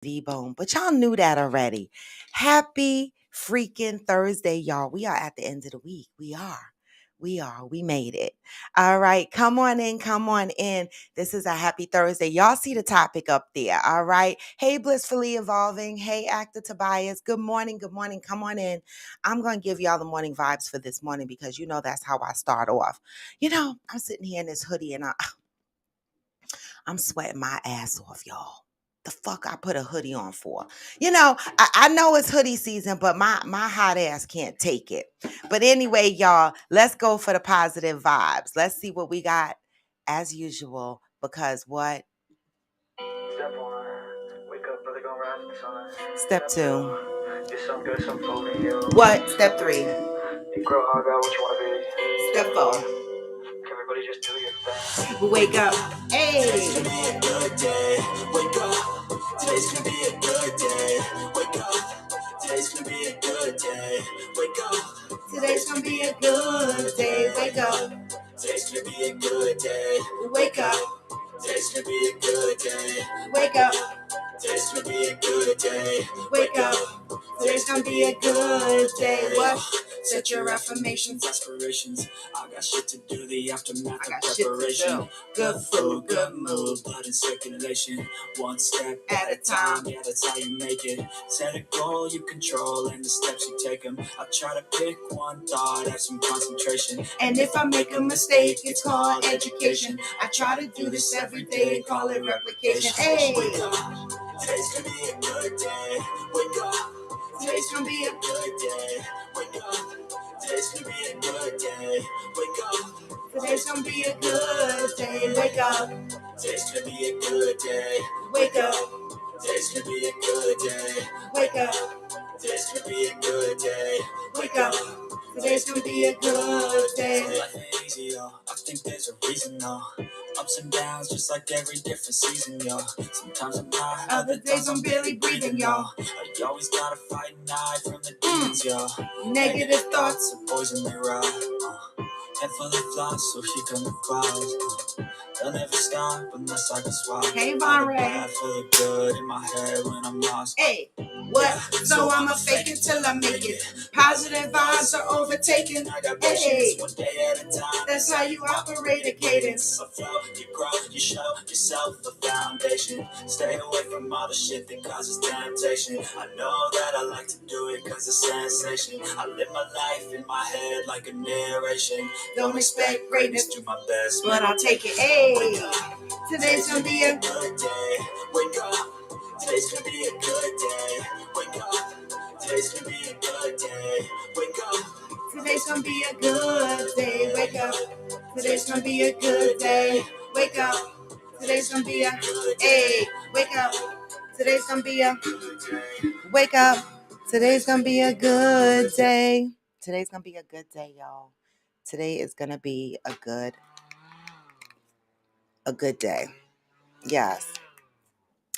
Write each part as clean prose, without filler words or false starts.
V-Bone, but y'all knew that already. Happy freaking Thursday, y'all. We are at the end of the week. We are. We are. We made it. All right. Come on in. Come on in. This is a happy Thursday. Y'all see the topic up there. All right. Hey, Blissfully Evolving. Hey, Actor Tobias. Good morning. Good morning. Come on in. I'm going to give y'all the morning vibes for this morning because you know that's how I start off. I'm sitting here in this hoodie and I'm sweating my ass off, y'all. The fuck I put a hoodie on for? I know it's hoodie season, but my hot ass can't take it. But anyway, y'all, let's go for the positive vibes. Let's see what we got as usual. Because what? Step one, wake up, brother, gonna rise in the sun. Step two, get some good, some food in you. What? Step three, you grow hard about what you wanna be. Step four, everybody just do your thing. Wake up. Hey. Today's gonna be a good day. Wake up. Today's gonna be a good day. Wake up. Today's gonna be a good day. Wake up. Today's gonna be a good day. Wake up. Today's gonna be a good day. Wake up. Today's gonna be a good day. Wake up. Today's gonna be a good day. Wake up. Today's gonna be a good day. What? Set your affirmations, aspirations. I got shit to do, the aftermath of preparation. Good food, good mood, blood in circulation. One step at a time, yeah, that's how you make it. Set a goal you control and the steps you take them. I try to pick one thought, have some concentration. And if I make a mistake, it's called education. I try to do this every day and call it replication. Hey! Wake up. Today's gonna be a good day. Wake up. Today's gonna be a good day. Wake up. Today's gonna be a good day. Wake up. Today's gonna be a good day. Wake up. Today's gonna be a good day. Wake up. Today's gonna be a good day. Wake up. Today's gonna be a good day. Wake up. Today's gonna be a good day. Life ain't easy, yo. I think there's a reason, though. Ups and downs, just like every different season, yo. Sometimes I'm high, other days I'm barely breathing, yo. You always gotta fight and hide from the demons, yo. Negative thoughts are poison they ride. Head full of flies, so here come the clouds. They'll never stop unless I can swap. Hey, Von Ray. I feel good in my head when I'm lost. Hey, what? So I'ma fake it till I make it. Positive vibes are overtaken. I got patience, one day at a time. That's how you operate a cadence. A flow, you grow, you show yourself a foundation. Stay away from all the shit that causes temptation. I know that I like to do it cause it's sensation. I live my life in my head like a narration. Don't expect greatness, do my best, but I'll take it. Hey, today's gonna be a good day. Wake up. Today's gonna be a good day. Wake up. Today's gonna be a good day. Wake up. Today's gonna be a good day. Wake up. Today's gonna be a good day. Wake up. Today's gonna be a hey. Wake up. Today's gonna be a wake up. Today's gonna be a good day. Today's gonna be a good day, y'all. Today is gonna be a good day. Yes.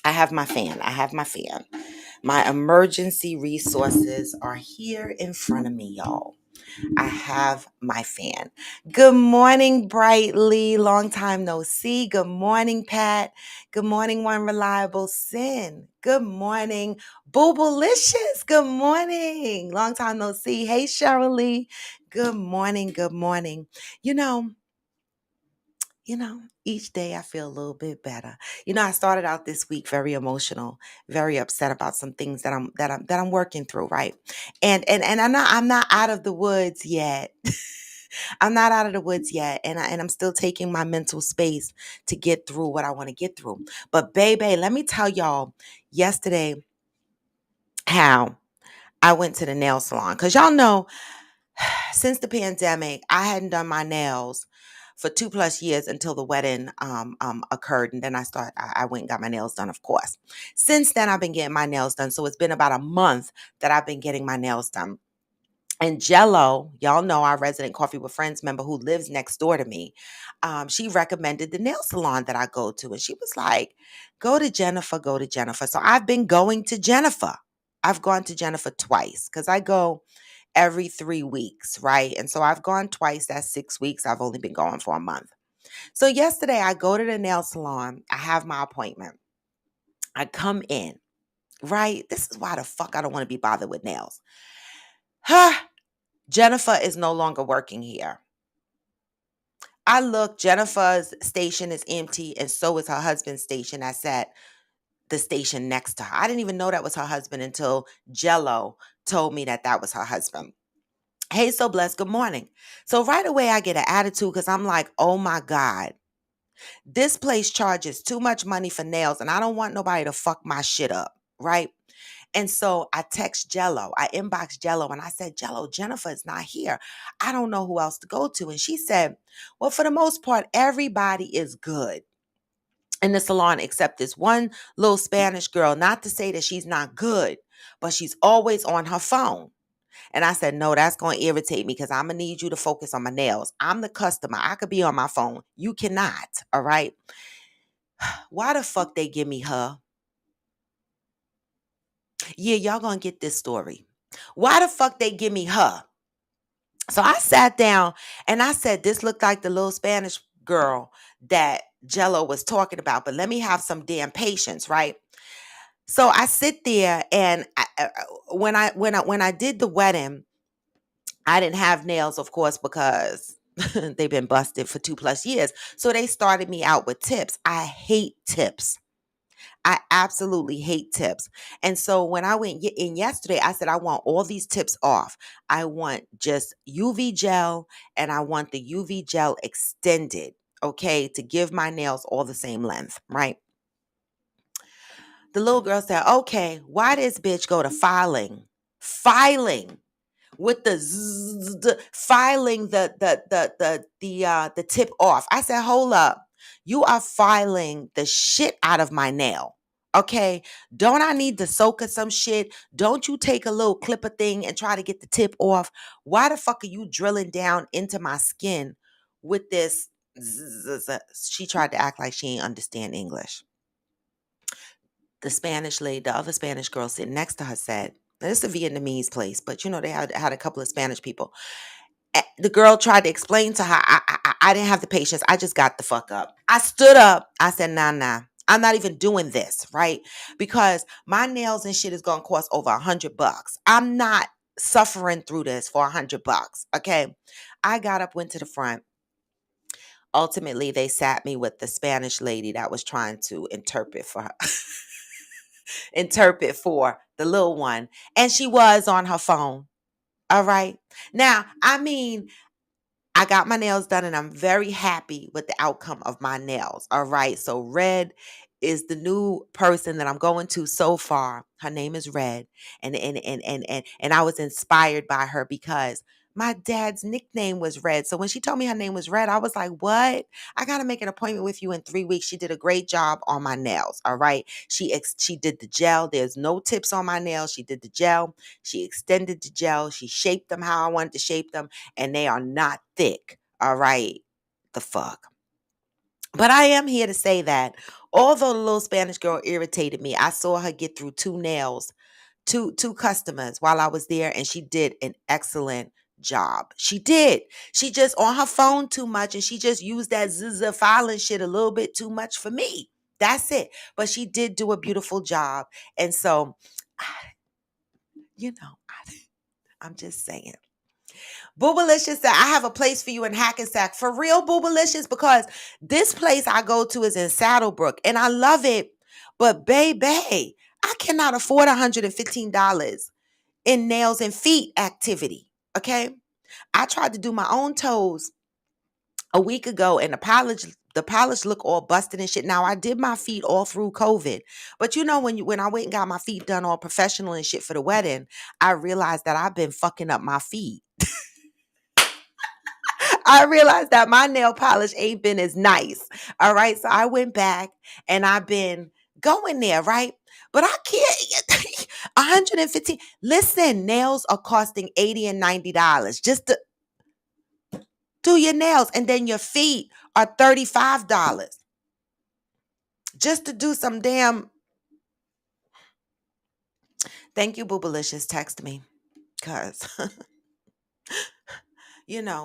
I have my fan. I have my fan. My emergency resources are here in front of me, y'all. I have my fan. Good morning, Brightly. Long time no see. Good morning, Pat. Good morning, One Reliable Sin. Good morning, Boobalicious. Good morning. Long time no see. Hey, Cheryl Lee. Good morning. Good morning. You know, each day I feel a little bit better. I started out this week very emotional, very upset about some things that I'm working through, right? And I'm not out of the woods yet. I'm not out of the woods yet, and I'm still taking my mental space to get through what I want to get through. But baby, let me tell y'all yesterday how I went to the nail salon, because y'all know since the pandemic, I hadn't done my nails for 2+ years until the wedding occurred. And then I went and got my nails done, of course. Since then, I've been getting my nails done. So it's been about a month that I've been getting my nails done. And Jello, y'all know our resident Coffee with Friends member who lives next door to me, she recommended the nail salon that I go to. And she was like, go to Jennifer, go to Jennifer. So I've been going to Jennifer. I've gone to Jennifer twice because I go every 3 weeks, right? And so I've gone twice. That's 6 weeks. I've only been going for a month. So yesterday I go to the nail salon. I have my appointment. I come in. right? This is why the fuck I don't want to be bothered with nails. Huh. Jennifer is no longer working here. I look, Jennifer's station is empty, and so is her husband's station that's at the station next to her. I didn't even know that was her husband until Jello told me that that was her husband. Hey, so blessed. Good morning. So right away, I get an attitude because I'm like, oh my God, this place charges too much money for nails, and I don't want nobody to fuck my shit up, right? And so I text Jello. I inboxed Jello and I said, Jello, Jennifer is not here. I don't know who else to go to. And she said, well, for the most part, everybody is good in the salon except this one little Spanish girl. Not to say that she's not good, but she's always on her phone. And I said, no, that's going to irritate me because I'm going to need you to focus on my nails. I'm the customer. I could be on my phone. You cannot. All right. Why the fuck they give me her? Yeah, y'all going to get this story. Why the fuck they give me her? So I sat down and I said, this looked like the little Spanish girl that Jello was talking about, but let me have some damn patience, right? So I sit there and when I did the wedding, I didn't have nails, of course, because they've been busted for 2+ years. So they started me out with tips. I hate tips. I absolutely hate tips. And so when I went in yesterday, I said, I want all these tips off. I want just UV gel and I want the UV gel extended, okay, to give my nails all the same length, right? The little girl said, okay, why this bitch go to filing? Filing with the filing the tip off. I said, hold up. You are filing the shit out of my nail. Okay. Don't I need to soak of some shit? Don't you take a little clipper thing and try to get the tip off? Why the fuck are you drilling down into my skin with this? She tried to act like she ain't understand English. The Spanish lady, the other Spanish girl sitting next to her said, "This is a Vietnamese place, but you know they had a couple of Spanish people." The girl tried to explain to her, I didn't have the patience. I just got the fuck up. I stood up. I said, nah. I'm not even doing this, right? Because my nails and shit is gonna cost over $100. I'm not suffering through this for $100. Okay. I got up, went to the front. Ultimately, they sat me with the Spanish lady that was trying to interpret for her. Interpret for the little one. And she was on her phone. All right. Now, I mean, I got my nails done and I'm very happy with the outcome of my nails. All right. So Red is the new person that I'm going to so far. Her name is Red. And I was inspired by her because my dad's nickname was Red. So when she told me her name was Red, I was like, what? I got to make an appointment with you in 3 weeks. She did a great job on my nails. All right. She did the gel. There's no tips on my nails. She did the gel. She extended the gel. She shaped them how I wanted to shape them and they are not thick. All right. The fuck. But I am here to say that although the little Spanish girl irritated me, I saw her get through two nails, two customers while I was there, and she did an excellent job. She did. She just on her phone too much, and she just used that zzzz filing shit a little bit too much for me. That's it. But she did do a beautiful job. And so, you know, I'm just saying. Boobalicious said, I have a place for you in Hackensack. For real, Boobalicious, because this place I go to is in Saddlebrook and I love it. But baby, I cannot afford $115 in nails and feet activity. Okay. I tried to do my own toes a week ago and the polish look all busted and shit. Now I did my feet all through COVID. But you know when I went and got my feet done all professional and shit for the wedding, I realized that I've been fucking up my feet. I realized that my nail polish ain't been as nice. All right. So I went back and I've been going there, right? But I can't 115. Listen, nails are costing $80 and $90 just to do your nails. And then your feet are $35 just to do some damn. Thank you, Boobalicious. Text me. Cause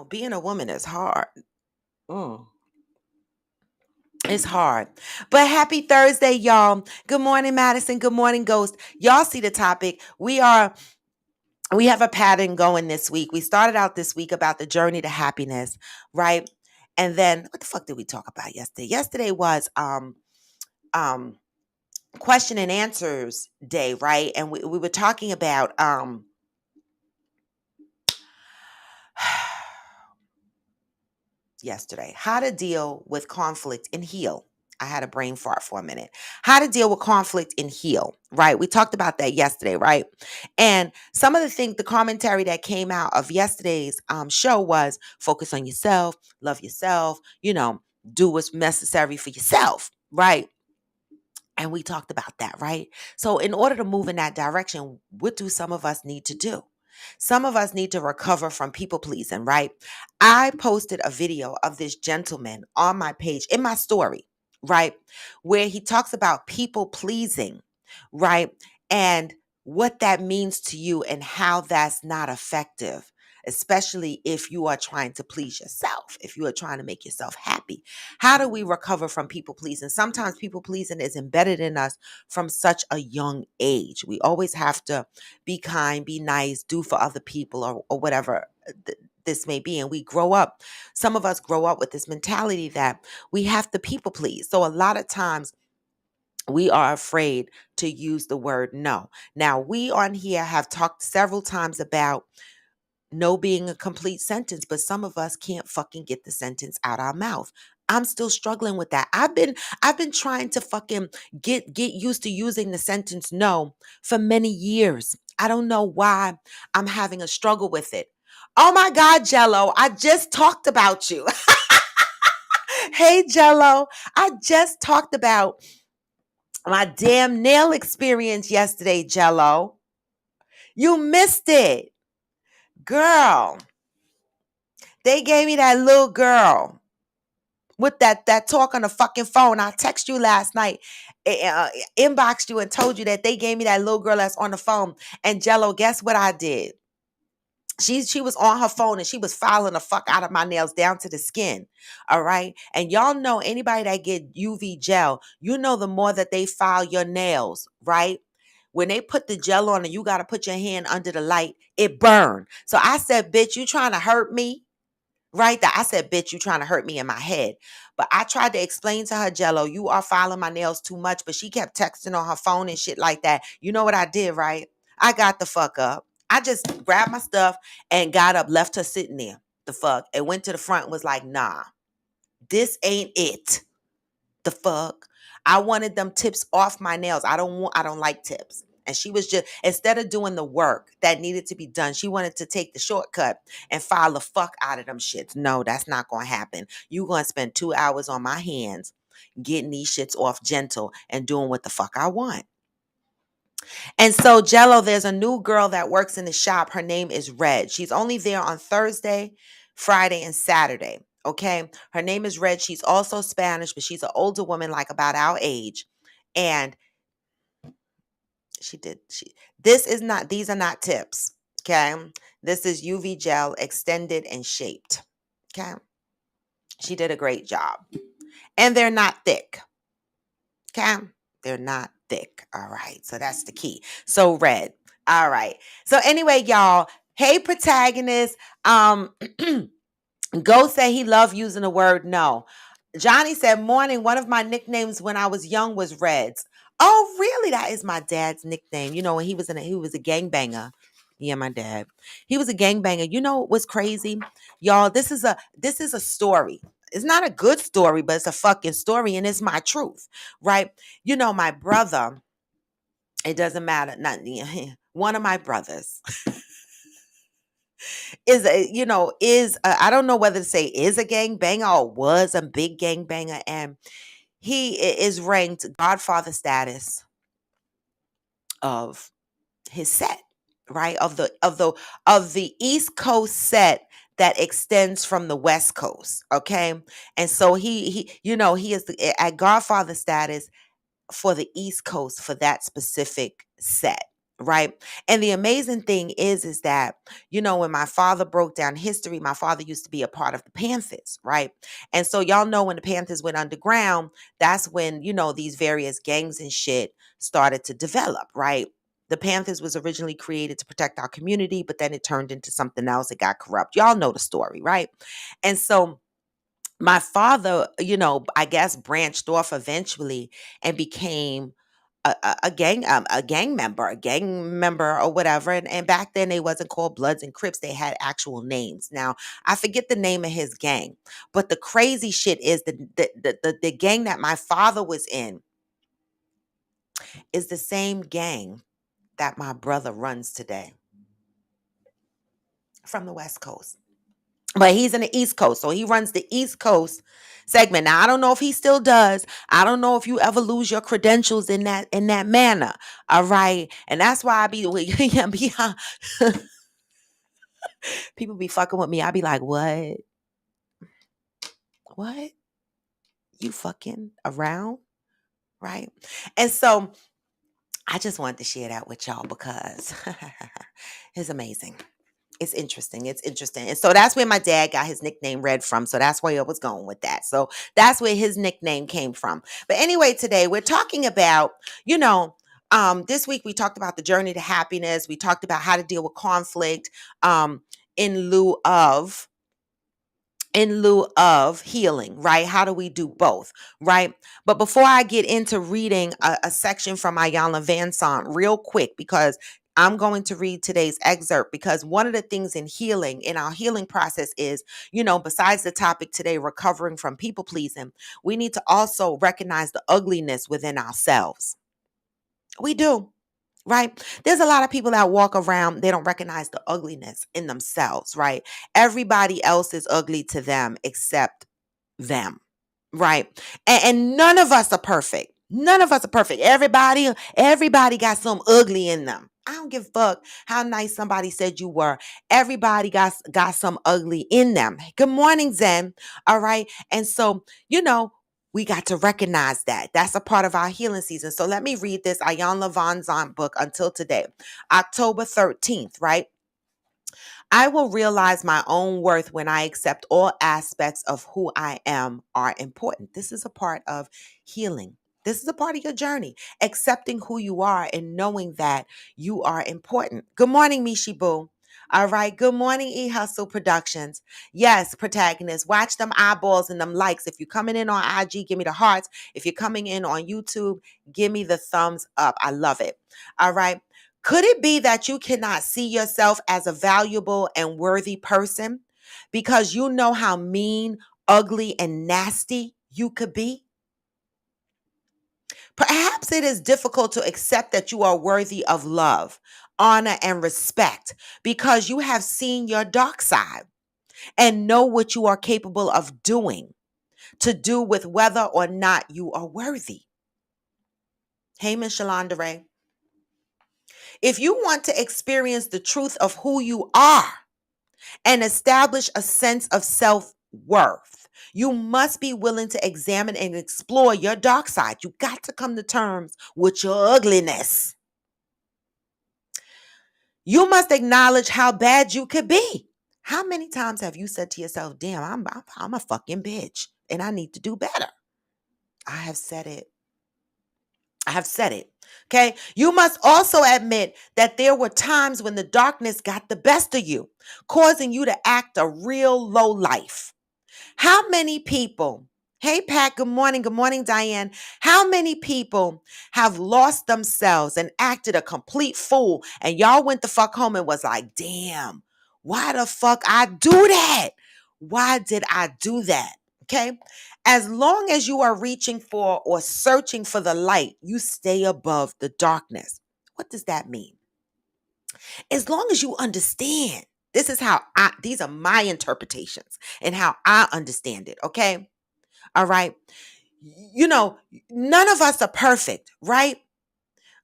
being a woman is hard. Mm. It's hard. But happy Thursday, y'all. Good morning, Madison. Good morning, Ghost. Y'all see the topic. We have a pattern going this week. We started out this week about the journey to happiness, right? And then what the fuck did we talk about yesterday? Yesterday was um question and answers day, right? And we were talking about yesterday how to deal with conflict and heal. I had a brain fart for a minute. How to deal with conflict and heal, right? We talked about that yesterday, right? And some of the things, the commentary that came out of yesterday's show was focus on yourself, love yourself, do what's necessary for yourself, right? And we talked about that, right? So, in order to move in that direction, what do some of us need to do? Some of us need to recover from people pleasing, right? I posted a video of this gentleman on my page in my story, right? Where he talks about people pleasing, right? And what that means to you and how that's not effective, especially if you are trying to please yourself, if you are trying to make yourself happy. How do we recover from people pleasing? Sometimes people pleasing is embedded in us from such a young age. We always have to be kind, be nice, do for other people, or whatever this may be. And we grow up, some of us grow up with this mentality that we have to people please. So a lot of times, we are afraid to use the word no. Now, we on here have talked several times about no being a complete sentence, but some of us can't fucking get the sentence out our mouth. I'm still struggling with that. I've been trying to fucking get used to using the sentence no for many years. I don't know why I'm having a struggle with it. Oh my God, Jello, I just talked about you. Hey, Jello, I just talked about my damn nail experience yesterday, Jello. You missed it. Girl, they gave me that little girl with that talk on the fucking phone. I texted you last night, inboxed you and told you that they gave me that little girl that's on the phone. And Jello, guess what I did? She was on her phone and she was filing the fuck out of my nails down to the skin. All right. And y'all know anybody that get UV gel, you know the more that they file your nails, right? When they put the gel on and you got to put your hand under the light, it burned. So I said, bitch, you trying to hurt me? Right? That I said, bitch, you trying to hurt me in my head. But I tried to explain to her, Jello, you are filing my nails too much. But she kept texting on her phone and shit like that. You know what I did, right? I got the fuck up. I just grabbed my stuff and got up, left her sitting there. The fuck. And went to the front and was like, nah, this ain't it. The fuck? I wanted them tips off my nails. I don't like tips. And she was just, instead of doing the work that needed to be done, she wanted to take the shortcut and file the fuck out of them shits. No, that's not going to happen. You going to spend 2 hours on my hands getting these shits off gentle and doing what the fuck I want. And so, Jello, there's a new girl that works in the shop. Her name is Red. She's only there on Thursday, Friday, and Saturday. Okay. Her name is Red. She's also Spanish, but she's an older woman, like about our age. And these are not tips. Okay. This is UV gel extended and shaped. Okay. She did a great job. And they're not thick. Okay. They're not thick. All right. So that's the key. So Red. All right. So anyway, y'all, hey, protagonist. Go say he loved using the word no. Johnny said, morning, one of my nicknames when I was young was Reds. Oh, really? That is my dad's nickname. You know, when he was a gangbanger. Yeah, my dad. He was a gangbanger. You know what's crazy? Y'all, this is a story. It's not a good story, but it's a fucking story, and it's my truth, right? You know, my brother, it doesn't matter. Not one of my brothers I don't know whether to say is a gangbanger or was a big gangbanger, and he is ranked Godfather status of his set, right? Of the East Coast set that extends from the West Coast. Okay. And so he is at Godfather status for the East Coast for that specific set. right? And the amazing thing is that, when my father broke down history, my father used to be a part of the Panthers, right? And so y'all know when the Panthers went underground, that's when, these various gangs and shit started to develop, right? The Panthers was originally created to protect our community, but then it turned into something else. It got corrupt. Y'all know the story, right? And so my father, I guess branched off eventually and became a gang member or whatever. And back then they wasn't called Bloods and Crips. They had actual names. Now I forget the name of his gang, but the crazy shit is the gang that my father was in is the same gang that my brother runs today from the West Coast. But he's in the East Coast, so he runs the East Coast segment. Now I don't know if he still does. I don't know if you ever lose your credentials in that manner. All right, and that's why I be people be fucking with me. I be like, what? You fucking around, right? And so I just wanted to share that with y'all because it's amazing. It's interesting. It's interesting. And so that's where my dad got his nickname Red from. So that's where I was going with that. So that's where his nickname came from. But anyway, today we're talking about, this week we talked about the journey to happiness. We talked about how to deal with conflict in lieu of healing, right? How do we do both, right? But before I get into reading a section from Iyanla Vanzant real quick, because I'm going to read today's excerpt, because one of the things in our healing process is, besides the topic today, recovering from people pleasing, we need to also recognize the ugliness within ourselves. We do. Right? There's a lot of people that walk around, they don't recognize the ugliness in themselves, right? Everybody else is ugly to them except them, right? And none of us are perfect. None of us are perfect. Everybody got some ugly in them. I don't give a fuck how nice somebody said you were. Everybody got some ugly in them. Good morning, Zen. All right. And so, we got to recognize that. That's a part of our healing season. So let me read this Iyanla Vanzant book, Until Today, October 13th, right? I will realize my own worth when I accept all aspects of who I am are important. This is a part of healing. This is a part of your journey, accepting who you are and knowing that you are important. Good morning, Mishi Boo. All right. Good morning, E Hustle Productions. Yes, protagonist. Watch them eyeballs and them likes. If you're coming in on IG, give me the hearts. If you're coming in on YouTube, give me the thumbs up. I love it. All right. Could it be that you cannot see yourself as a valuable and worthy person because you know how mean, ugly, and nasty you could be? Perhaps it is difficult to accept that you are worthy of love, honor, and respect because you have seen your dark side and know what you are capable of doing to do with whether or not you are worthy. Hey, Miss Shalonda Ray. If you want to experience the truth of who you are and establish a sense of self-worth, you must be willing to examine and explore your dark side. You got to come to terms with your ugliness. You must acknowledge how bad you could be. How many times have you said to yourself, damn, I'm a fucking bitch and I need to do better? I have said it. Okay. You must also admit that there were times when the darkness got the best of you, causing you to act a real low life. How many people, hey, Pat, good morning. Good morning, Diane. How many people have lost themselves and acted a complete fool? And y'all went the fuck home and was like, damn, why the fuck I do that? Why did I do that? Okay. As long as you are reaching for or searching for the light, you stay above the darkness. What does that mean? As long as you understand, these are my interpretations and how I understand it. Okay. All right. None of us are perfect, right?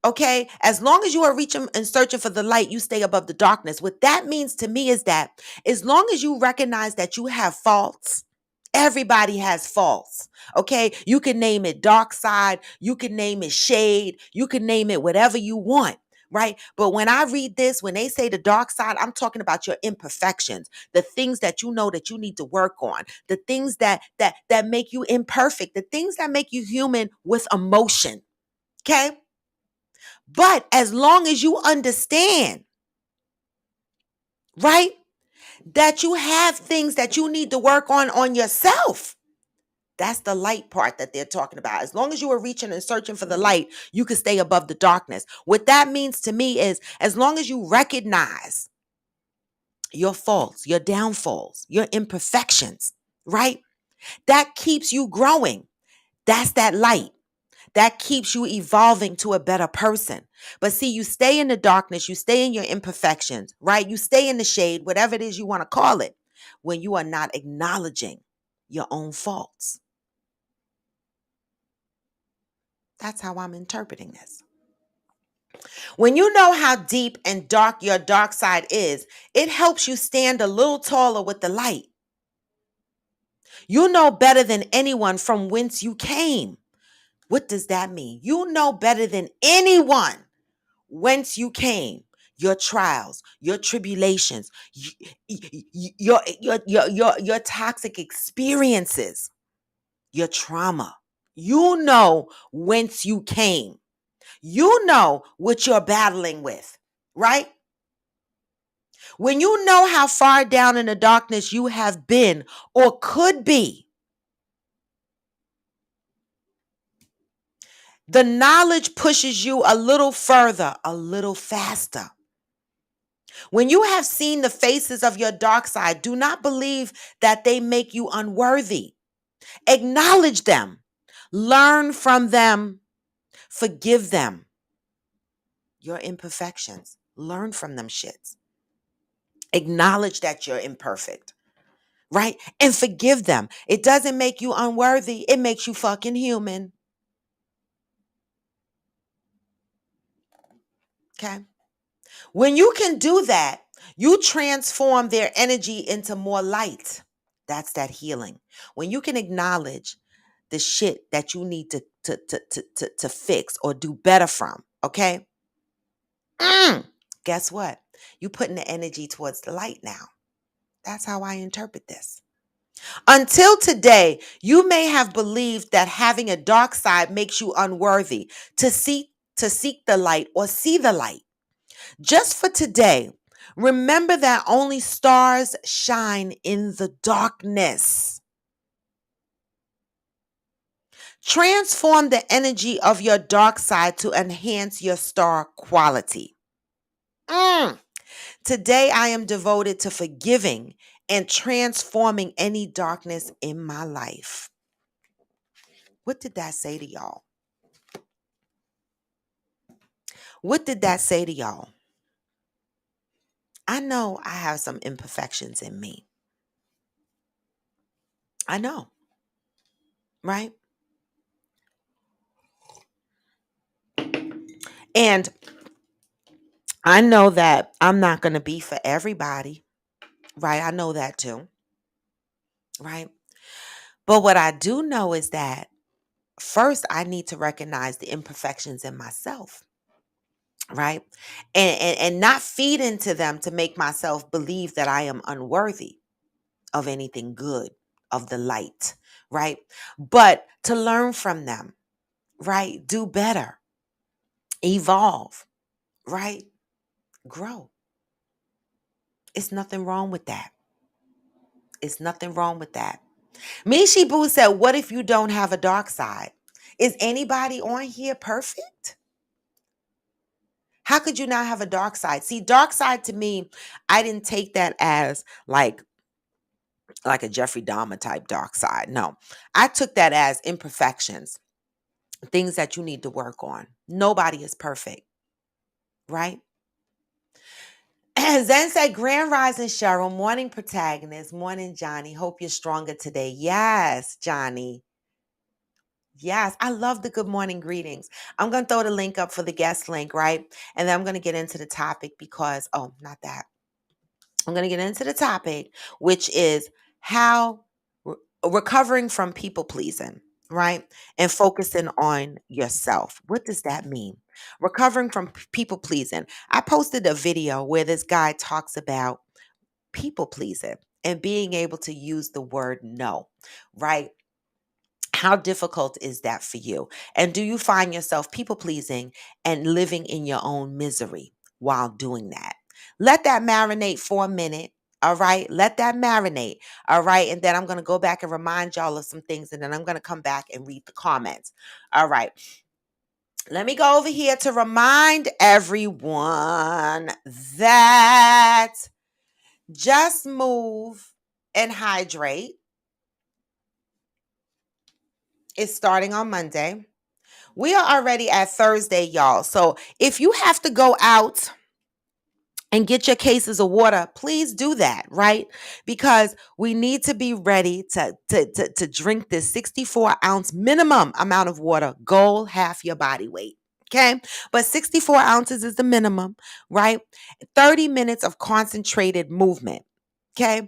Okay. As long as you are reaching and searching for the light, you stay above the darkness. What that means to me is that as long as you recognize that you have faults, everybody has faults. Okay. You can name it dark side. You can name it shade. You can name it whatever you want. right? But when I read this, when they say the dark side, I'm talking about your imperfections, the things that you know that you need to work on, the things that make you imperfect, the things that make you human with emotion. Okay? But as long as you understand, right, that you have things that you need to work on yourself. That's the light part that they're talking about. As long as you are reaching and searching for the light, you can stay above the darkness. What that means to me is as long as you recognize your faults, your downfalls, your imperfections, right? That keeps you growing. That's that light. That keeps you evolving to a better person. But see, you stay in the darkness, you stay in your imperfections, right? You stay in the shade, whatever it is you want to call it, when you are not acknowledging your own faults. That's how I'm interpreting this. When you know how deep and dark your dark side is, it helps you stand a little taller with the light. You know better than anyone from whence you came. What does that mean? You know better than anyone whence you came, your trials, your tribulations, your toxic experiences, your trauma. You know whence you came. You know what you're battling with, right? When you know how far down in the darkness you have been or could be, the knowledge pushes you a little further, a little faster. When you have seen the faces of your dark side, do not believe that they make you unworthy. Acknowledge them, learn from them, forgive them. Your imperfections, learn from them shits. Acknowledge that you're imperfect, right? And forgive them. It doesn't make you unworthy, it makes you fucking human. Okay? When you can do that, you transform their energy into more light. That's that healing. When you can acknowledge the shit that you need to fix or do better from, okay? Guess what? You putting the energy towards the light now. That's how I interpret this. Until today, you may have believed that having a dark side makes you unworthy to seek the light or see the light. Just for today, remember that only stars shine in the darkness. Transform the energy of your dark side to enhance your star quality. Today, I am devoted to forgiving and transforming any darkness in my life. What did that say to y'all? What did that say to y'all? I know I have some imperfections in me. I know, right? And I know that I'm not going to be for everybody, right? I know that too, right? But what I do know is that first I need to recognize the imperfections in myself, right? And not feed into them to make myself believe that I am unworthy of anything good, of the light, right? But to learn from them, right? Do better, evolve, right? Grow. It's nothing wrong with that. It's nothing wrong with that. Mishi Boo said, what if you don't have a dark side? Is anybody on here perfect? How could you not have a dark side? See, dark side to me, I didn't take that as like a Jeffrey Dahmer type dark side. No, I took that as imperfections, things that you need to work on. Nobody is perfect, right? Zen said, Grand Rising Cheryl, morning protagonist, morning Johnny. Hope you're stronger today. Yes, Johnny. Yes, I love the good morning greetings. I'm going to throw the link up for the guest link, right? And then I'm going to get into the topic because, oh, not that. I'm going to get into the topic, which is how recovering from people pleasing. right? And focusing on yourself. What does that mean? Recovering from people pleasing. I posted a video where this guy talks about people pleasing and being able to use the word no, right? How difficult is that for you? And do you find yourself people pleasing and living in your own misery while doing that? Let that marinate for a minute. All right. Let that marinate. All right. And then I'm going to go back and remind y'all of some things. And then I'm going to come back and read the comments. All right. Let me go over here to remind everyone that Just Move and Hydrate is starting on Monday. We are already at Thursday, y'all. So if you have to go out and get your cases of water, please do that, right? Because we need to be ready to drink this 64-ounce minimum amount of water, goal half your body weight. Okay. But 64 ounces is the minimum, right? 30 minutes of concentrated movement. Okay.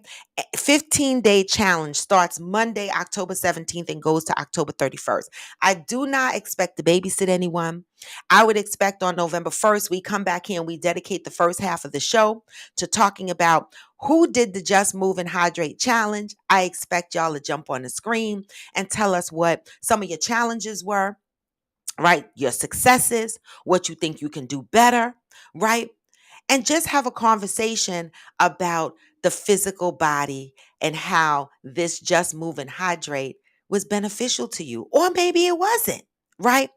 15-day challenge starts Monday, October 17th and goes to October 31st. I do not expect to babysit anyone. I would expect on November 1st, we come back here and we dedicate the first half of the show to talking about who did the Just Move and Hydrate challenge. I expect y'all to jump on the screen and tell us what some of your challenges were, right? Your successes, what you think you can do better, right? And just have a conversation about the physical body and how this Just Move and Hydrate was beneficial to you. Or maybe it wasn't, right?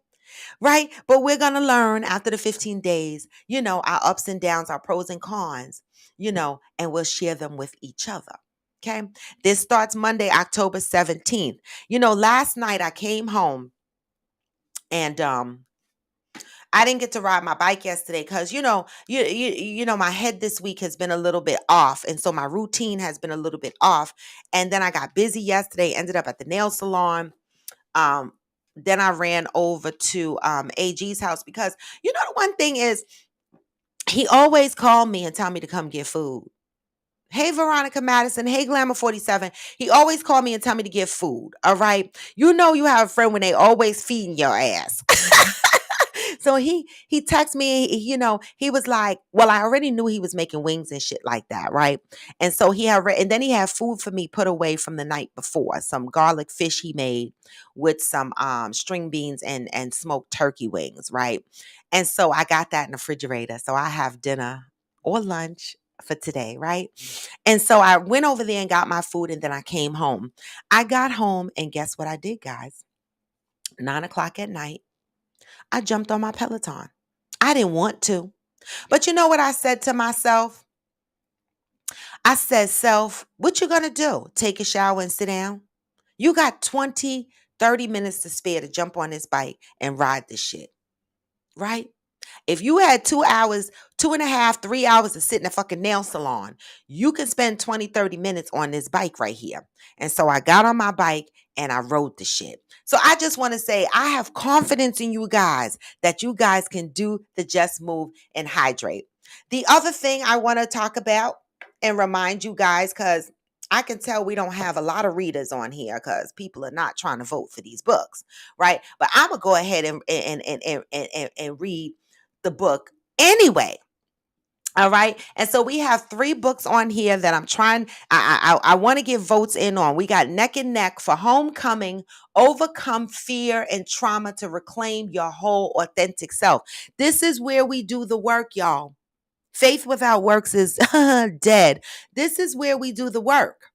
Right? But we're going to learn after the 15 days, our ups and downs, our pros and cons, and we'll share them with each other. Okay. This starts Monday, October 17th. Last night I came home and I didn't get to ride my bike yesterday because my head this week has been a little bit off, and so my routine has been a little bit off. And then I got busy yesterday, ended up at the nail salon. Um, then I ran over to AG's house because the one thing is he always called me and tell me to come get food. Hey, Veronica Madison. Hey, Glamour 47. He always called me and tell me to get food. All right. You have a friend when they always feeding your ass. So he texted me, he was like, well, I already knew he was making wings and shit like that, right? And so and then he had food for me put away from the night before, some garlic fish he made with some string beans and smoked turkey wings, right? And so I got that in the refrigerator. So I have dinner or lunch for today, right? And so I went over there and got my food and then I came home. I got home and guess what I did, guys? 9 o'clock at night. I jumped on my Peloton. I didn't want to. But you know what I said to myself? I said, self, what you gonna do? Take a shower and sit down? You got 20, 30 minutes to spare to jump on this bike and ride this shit, right? If you had 2 hours, 2.5, 3 hours to sit in a fucking nail salon, you can spend 20, 30 minutes on this bike right here. And so I got on my bike and I rode the shit. So I just want to say I have confidence in you guys that you guys can do the Just Move and Hydrate. The other thing I want to talk about and remind you guys, because I can tell we don't have a lot of readers on here because people are not trying to vote for these books, right? But I'm gonna go ahead and read the book anyway. All right. And so we have 3 books on here that I'm trying. I want to get votes in on. We got Neck and Neck for Homecoming, Overcome Fear and Trauma to Reclaim Your Whole Authentic Self. This is where we do the work, y'all. Faith without works is dead. This is where we do the work.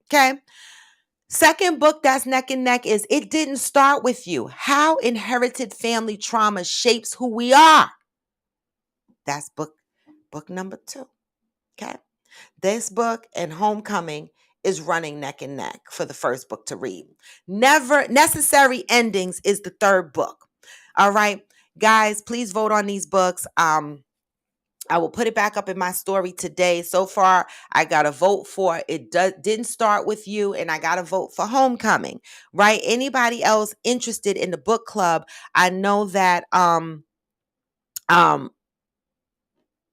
Okay. Second book that's Neck and Neck is It Didn't Start With You. How Inherited Family Trauma Shapes Who We Are. That's book number 2. Okay. This book and Homecoming is running neck and neck for the first book to read. Never Necessary Endings is the third book. All right. Guys, please vote on these books. I will put it back up in my story today. So far, I got a vote for Didn't Start With You, and I got a vote for Homecoming, right? Anybody else interested in the book club? I know that um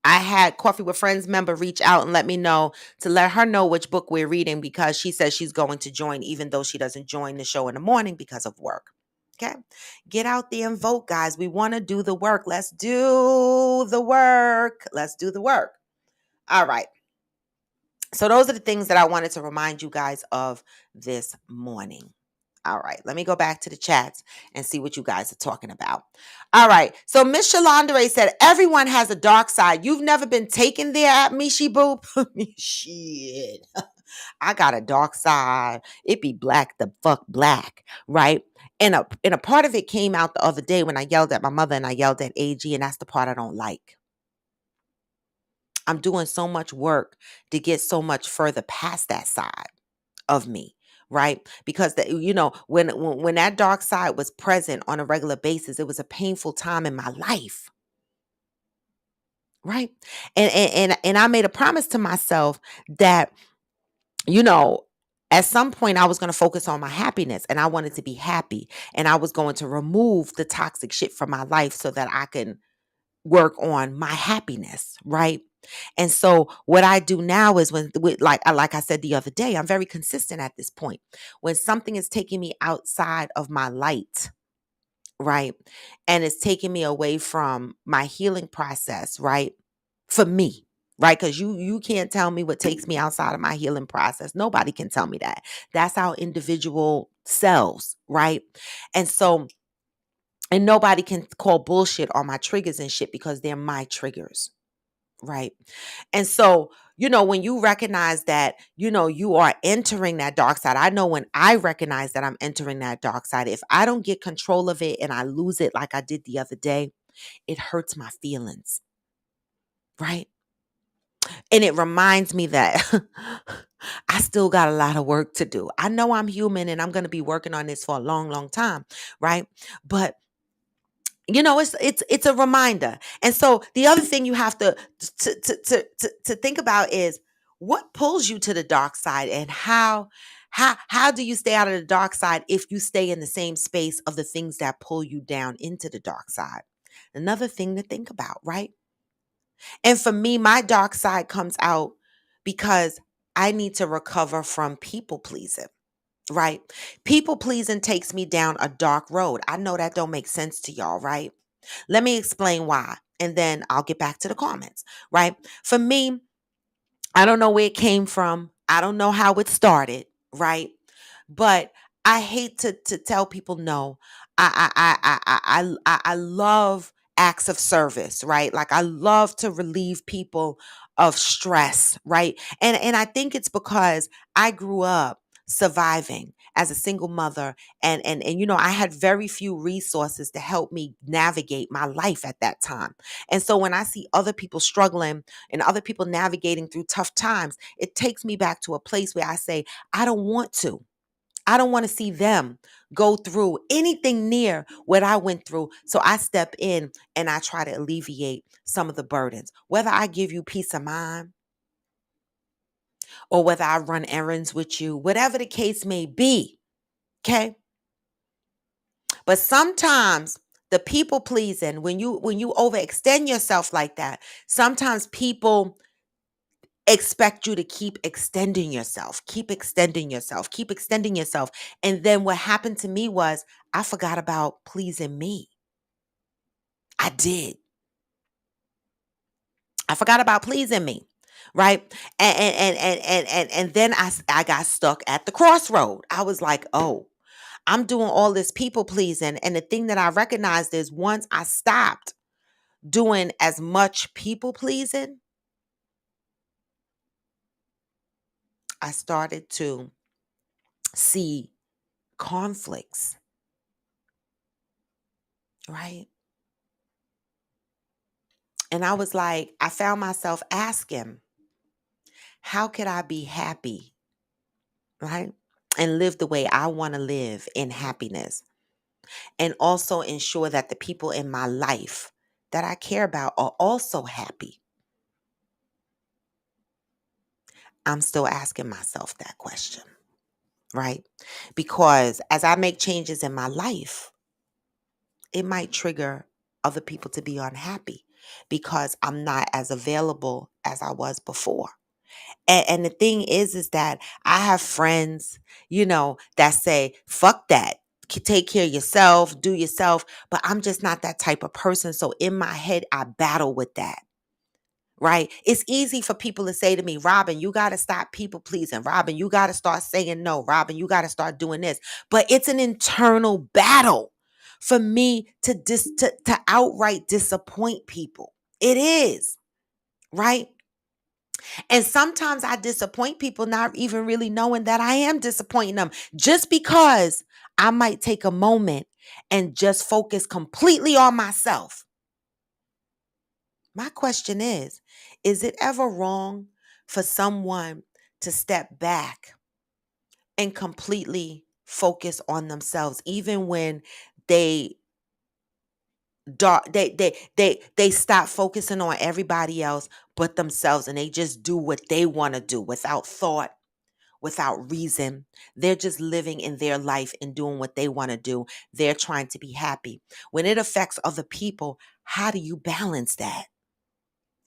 I had Coffee with Friends member reach out and let me know to let her know which book we're reading because she says she's going to join, even though she doesn't join the show in the morning because of work. Okay. Get out there and vote, guys. We want to do the work. Let's do the work. Let's do the work. All right. So those are the things that I wanted to remind you guys of this morning. All right, let me go back to the chats and see what you guys are talking about. All right, so Miss Shalandere said, everyone has a dark side. You've never been taken there at me, she boop. Shit. I got a dark side. It be black the fuck black, right? And a part of it came out the other day when I yelled at my mother and I yelled at AG, and that's the part I don't like. I'm doing so much work to get so much further past that side of me, right? Because when that dark side was present on a regular basis, it was a painful time in my life, right? And I made a promise to myself that, you know, at some point I was going to focus on my happiness and I wanted to be happy and I was going to remove the toxic shit from my life so that I can work on my happiness, right? And so what I do now is like I said the other day, I'm very consistent at this point. When something is taking me outside of my light, right? And it's taking me away from my healing process, right? For me, right? Cuz you can't tell me what takes me outside of my healing process. Nobody can tell me that. That's our individual selves, right? And so and nobody can call bullshit on my triggers and shit because they're my triggers. Right. And so, when you recognize that, you are entering that dark side, I know when I recognize that I'm entering that dark side, if I don't get control of it and I lose it like I did the other day, it hurts my feelings. Right. And it reminds me that I still got a lot of work to do. I know I'm human and I'm going to be working on this for a long, long time. Right. But it's a reminder. And so the other thing you have to think about is what pulls you to the dark side and how do you stay out of the dark side if you stay in the same space of the things that pull you down into the dark side. Another thing to think about, right? And for me, my dark side comes out because I need to recover from people pleasing. Right? People pleasing takes me down a dark road. I know that don't make sense to y'all, right? Let me explain why, and then I'll get back to the comments, right? For me, I don't know where it came from. I don't know how it started, right? But I hate to tell people no. I love acts of service, right? Like I love to relieve people of stress, right? And I think it's because I grew up surviving as a single mother and I had very few resources to help me navigate my life at that time. And so when I see other people struggling and other people navigating through tough times, it takes me back to a place where I say, I don't want to. I don't want to see them go through anything near what I went through. So I step in and I try to alleviate some of the burdens. Whether I give you peace of mind or whether I run errands with you, whatever the case may be. Okay. But sometimes the people pleasing, when you overextend yourself like that, sometimes people expect you to keep extending yourself, keep extending yourself, keep extending yourself. And then what happened to me was I forgot about pleasing me. I did. I forgot about pleasing me. Right. And then I got stuck at the crossroad. I was like, oh, I'm doing all this people pleasing. And the thing that I recognized is once I stopped doing as much people pleasing, I started to see conflicts, right? And I was like, I found myself asking, how could I be happy, right? And live the way I want to live in happiness. And also ensure that the people in my life that I care about are also happy. I'm still asking myself that question, right? Because as I make changes in my life, it might trigger other people to be unhappy. because I'm not as available as I was before. And the thing is that I have friends, that say, fuck that. Take care of yourself, do yourself. But I'm just not that type of person. So in my head, I battle with that. Right? It's easy for people to say to me, Robin, you got to stop people pleasing. Robin, you got to start saying no. Robin, you got to start doing this. But it's an internal battle for me to outright disappoint people. It is, right? And sometimes I disappoint people, not even really knowing that I am disappointing them, just because I might take a moment and just focus completely on myself. My question is it ever wrong for someone to step back and completely focus on themselves, even when they they stop focusing on everybody else but themselves, and they just do what they want to do without thought, without reason? They're just living in their life and doing what they want to do. They're trying to be happy. When it affects other people, how do you balance that?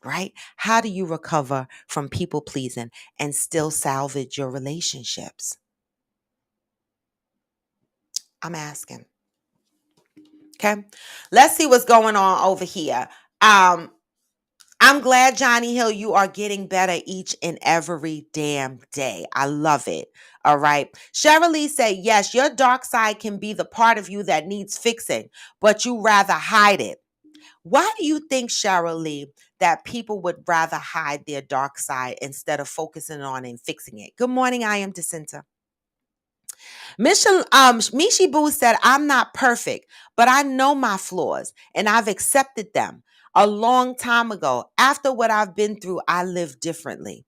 Right? How do you recover from people pleasing and still salvage your relationships? I'm asking. Okay. Let's see what's going on over here. Um, I'm glad, Johnny Hill, you are getting better each and every damn day. I love it. All right. Cheryl Lee said, yes, your dark side can be the part of you that needs fixing, but you rather hide it. Why do you think, Cheryl Lee, that people would rather hide their dark side instead of focusing on and fixing it? Good morning, I am Jacinta. Mishi Boo said, I'm not perfect, but I know my flaws and I've accepted them a long time ago. After what I've been through, I live differently.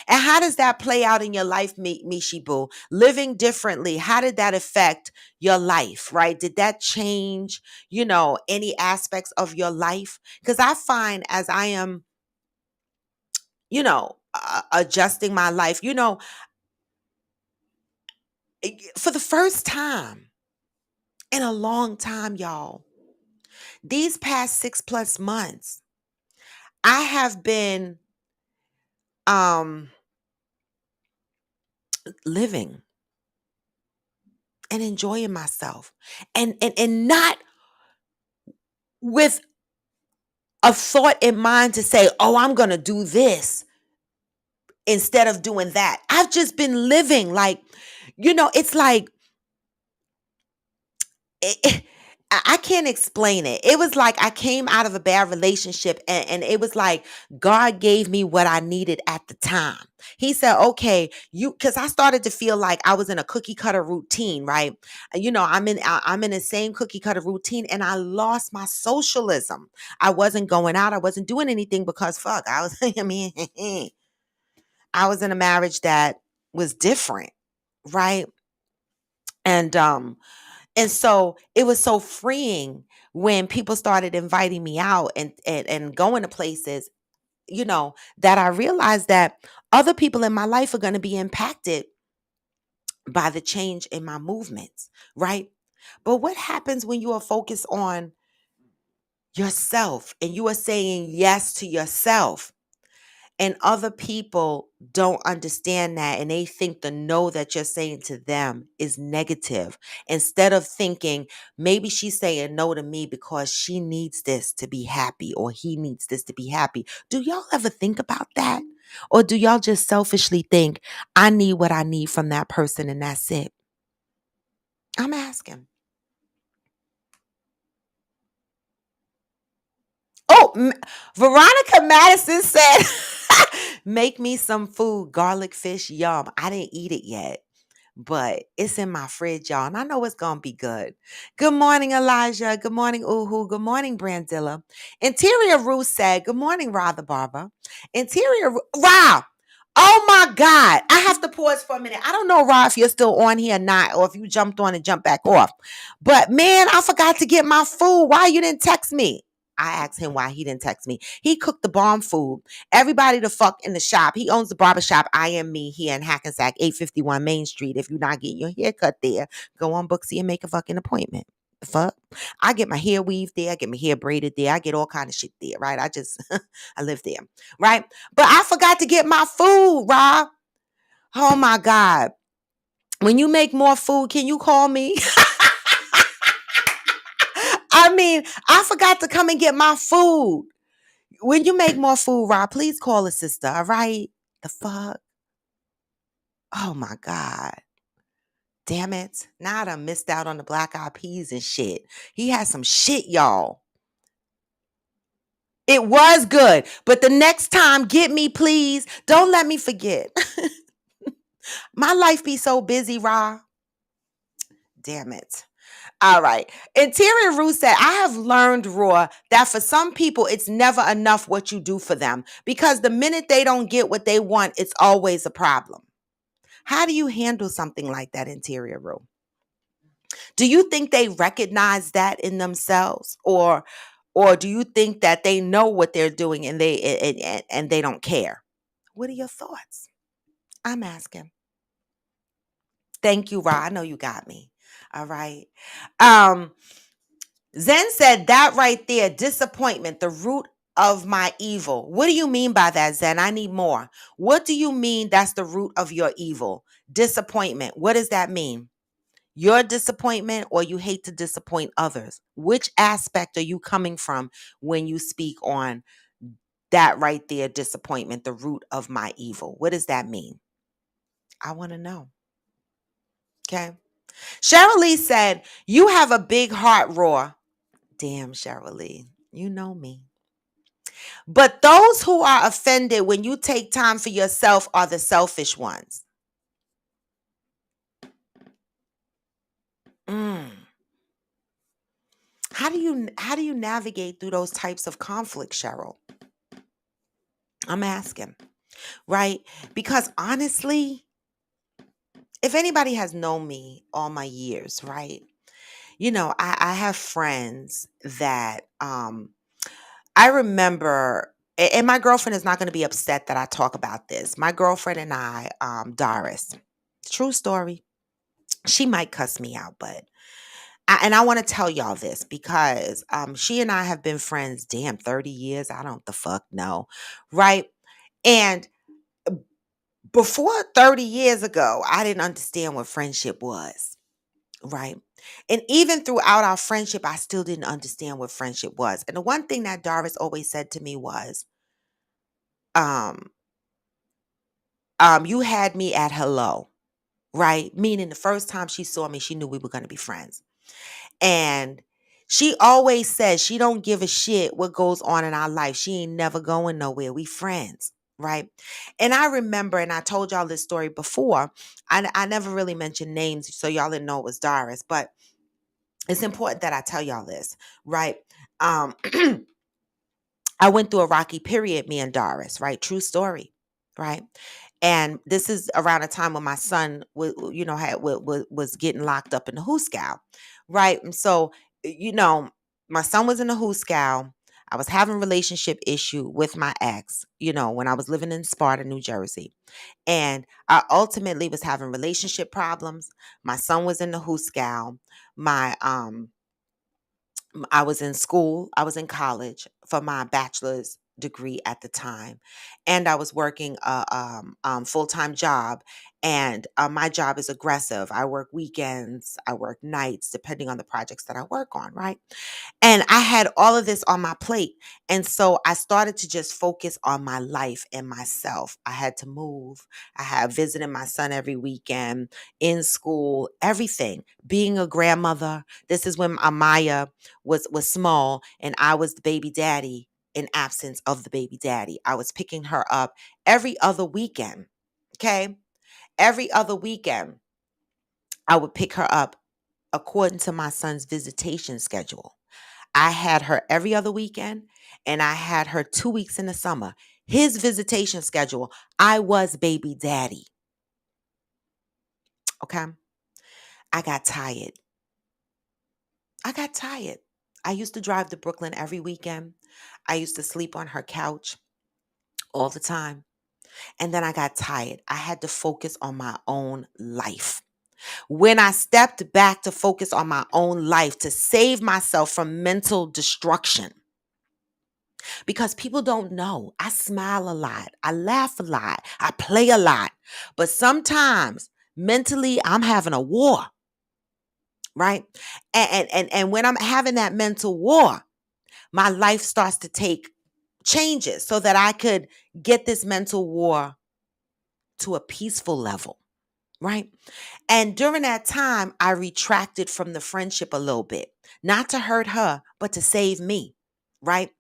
And how does that play out in your life, Mishi Boo? Living differently, how did that affect your life, right? Did that change, any aspects of your life? Because I find as I am, adjusting my life, for the first time in a long time, y'all, these past 6+ months, I have been um living and enjoying myself, and not with a thought in mind to say, oh, I'm gonna do this instead of doing that. I've just been living like, it's like it, I can't explain it. It was like I came out of a bad relationship, and it was like God gave me what I needed at the time. He said, okay, because I started to feel like I was in a cookie cutter routine, right? I'm in the same cookie cutter routine, and I lost my socialism. I wasn't going out. I wasn't doing anything because fuck, I was, I mean, I was in a marriage that was different, right? And and so it was so freeing when people started inviting me out and going to places, that I realized that other people in my life are going to be impacted by the change in my movements, right? But what happens when you are focused on yourself and you are saying yes to yourself? And other people don't understand that, and they think the no that you're saying to them is negative. Instead of thinking, maybe she's saying no to me because she needs this to be happy, or he needs this to be happy. Do y'all ever think about that? Or do y'all just selfishly think, I need what I need from that person and that's it? I'm asking. Oh, Veronica Madison said, make me some food, garlic fish, yum. I didn't eat it yet, but it's in my fridge, y'all, and I know it's gonna be good. Good morning, Elijah. Good morning, Uhu. Good morning, Brandilla. Interior Ruth said, good morning, Ra the Barber. Ra. Oh my God. I have to pause for a minute. I don't know, Ra, if you're still on here or not, or if you jumped on and jumped back off. But man, I forgot to get my food. Why you didn't text me? I asked him why he didn't text me. He cooked the bomb food. Everybody the fuck in the shop. He owns the barber shop. I Am Me here in Hackensack, 851 Main Street. If you're not getting your hair cut there, go on Booksy and make a fucking appointment. The fuck? I get my hair weaved there. I get my hair braided there. I get all kind of shit there, right? I just, I live there, right? But I forgot to get my food, Rob. Oh my God. When you make more food, can you call me? I mean, I forgot to come and get my food. When you make more food, Rob, please call a sister, all right? The fuck? Oh my God. Damn it. Now I done missed out on the black eyed peas and shit. He had some shit, y'all. It was good. But the next time, get me, please. Don't let me forget. My life be so busy, Ra. Damn it. All right. Interior Rue said, I have learned, Raw, that for some people, it's never enough what you do for them because the minute they don't get what they want, it's always a problem. How do you handle something like that, Interior Rue? Do you think they recognize that in themselves, or do you think that they know what they're doing and they don't care? What are your thoughts? I'm asking. Thank you, Ra. I know you got me. All right. Um, Zen said that right there, disappointment, the root of my evil. What do you mean by that, Zen? I need more. What do you mean that's the root of your evil? Disappointment. What does that mean? Your disappointment, or you hate to disappoint others? Which aspect are you coming from when you speak on that right there, disappointment, the root of my evil? What does that mean? I want to know. Okay. Cheryl Lee said, you have a big heart, Raw. Damn, Cheryl Lee, you know me. But those who are offended when you take time for yourself are the selfish ones. Mm. How do you navigate through those types of conflicts, Cheryl? I'm asking, right? Because honestly, if anybody has known me all my years, right? I have friends that I remember, and my girlfriend is not going to be upset that I talk about this. My girlfriend and I, Doris, true story. She might cuss me out, but I want to tell y'all this because she and I have been friends, damn, 30 years. I don't the fuck know, right? And before 30 years ago, I didn't understand what friendship was, right? And even throughout our friendship, I still didn't understand what friendship was. And the one thing that Doris always said to me was, um, you had me at hello, right? Meaning the first time she saw me, she knew we were going to be friends. And she always says she don't give a shit what goes on in our life. She ain't never going nowhere. We friends, right? And I remember, and I told y'all this story before. I never really mentioned names, so y'all didn't know it was Doris, but it's important that I tell y'all this, right? Um, I went through a rocky period, me and Doris, right? True story, right? And this is around a time when my son, was getting locked up in the Hooskow, right? And so, my son was in the Hooskow. I was having a relationship issue with my ex, when I was living in Sparta, New Jersey. And I ultimately was having relationship problems. My son was in the Hooskow. My I was in school, I was in college for my bachelor's degree at the time, and I was working a full-time job. And my job is aggressive. I work weekends, I work nights, depending on the projects that I work on, right? And I had all of this on my plate. And so I started to just focus on my life and myself. I had to move. I had visited my son every weekend, in school, everything. Being a grandmother. This is when Amaya was small and I was the baby daddy in absence of the baby daddy. I was picking her up every other weekend. Okay? Every other weekend, I would pick her up according to my son's visitation schedule. I had her every other weekend and I had her 2 weeks in the summer. His visitation schedule, I was baby daddy. Okay. I got tired. I got tired. I used to drive to Brooklyn every weekend. I used to sleep on her couch all the time. And then I got tired. I had to focus on my own life. When I stepped back to focus on my own life to save myself from mental destruction, because people don't know. I smile a lot, I laugh a lot, I play a lot, but sometimes mentally I'm having a war, right? And when I'm having that mental war, my life starts to take changes so that I could get this mental war to a peaceful level, right? And during that time, I retracted from the friendship a little bit, not to hurt her, but to save me, right?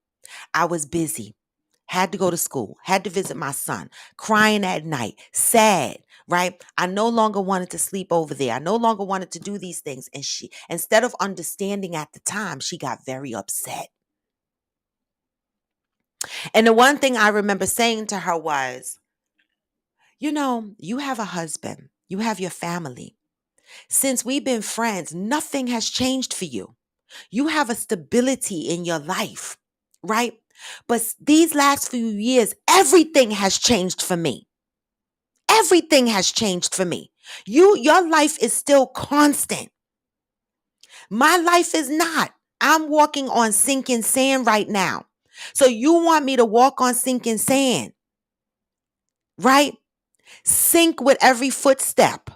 I was busy, had to go to school, had to visit my son, crying at night, sad, right? I no longer wanted to sleep over there. I no longer wanted to do these things. And she, instead of understanding at the time, she got very upset. And the one thing I remember saying to her was, you have a husband, you have your family. Since we've been friends, nothing has changed for you. You have a stability in your life, right? But these last few years, everything has changed for me. Everything has changed for me. Your life is still constant. My life is not. I'm walking on sinking sand right now. So you want me to walk on sinking sand, right? Sink with every footstep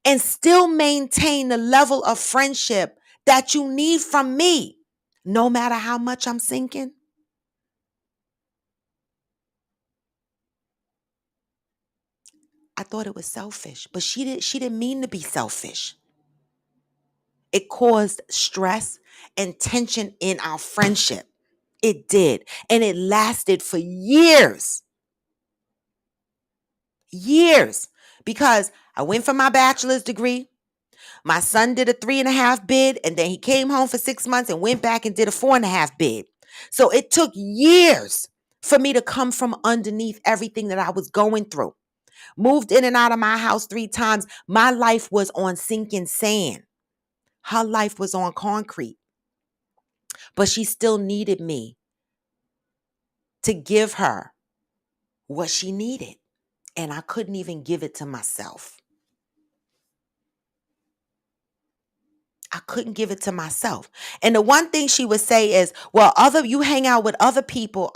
and still maintain the level of friendship that you need from me, no matter how much I'm sinking. I thought it was selfish, but she didn't mean to be selfish. It caused stress and tension in our friendship. It did. And it lasted for years. Years. Because I went for my bachelor's degree. My son did a 3.5 bid, and then he came home for 6 months and went back and did a 4.5 bid. So it took years for me to come from underneath everything that I was going through. Moved in and out of my house 3 times. My life was on sinking sand. Her life was on concrete. But she still needed me to give her what she needed. And I couldn't even give it to myself. I couldn't give it to myself. And the one thing she would say is, well, you hang out with other people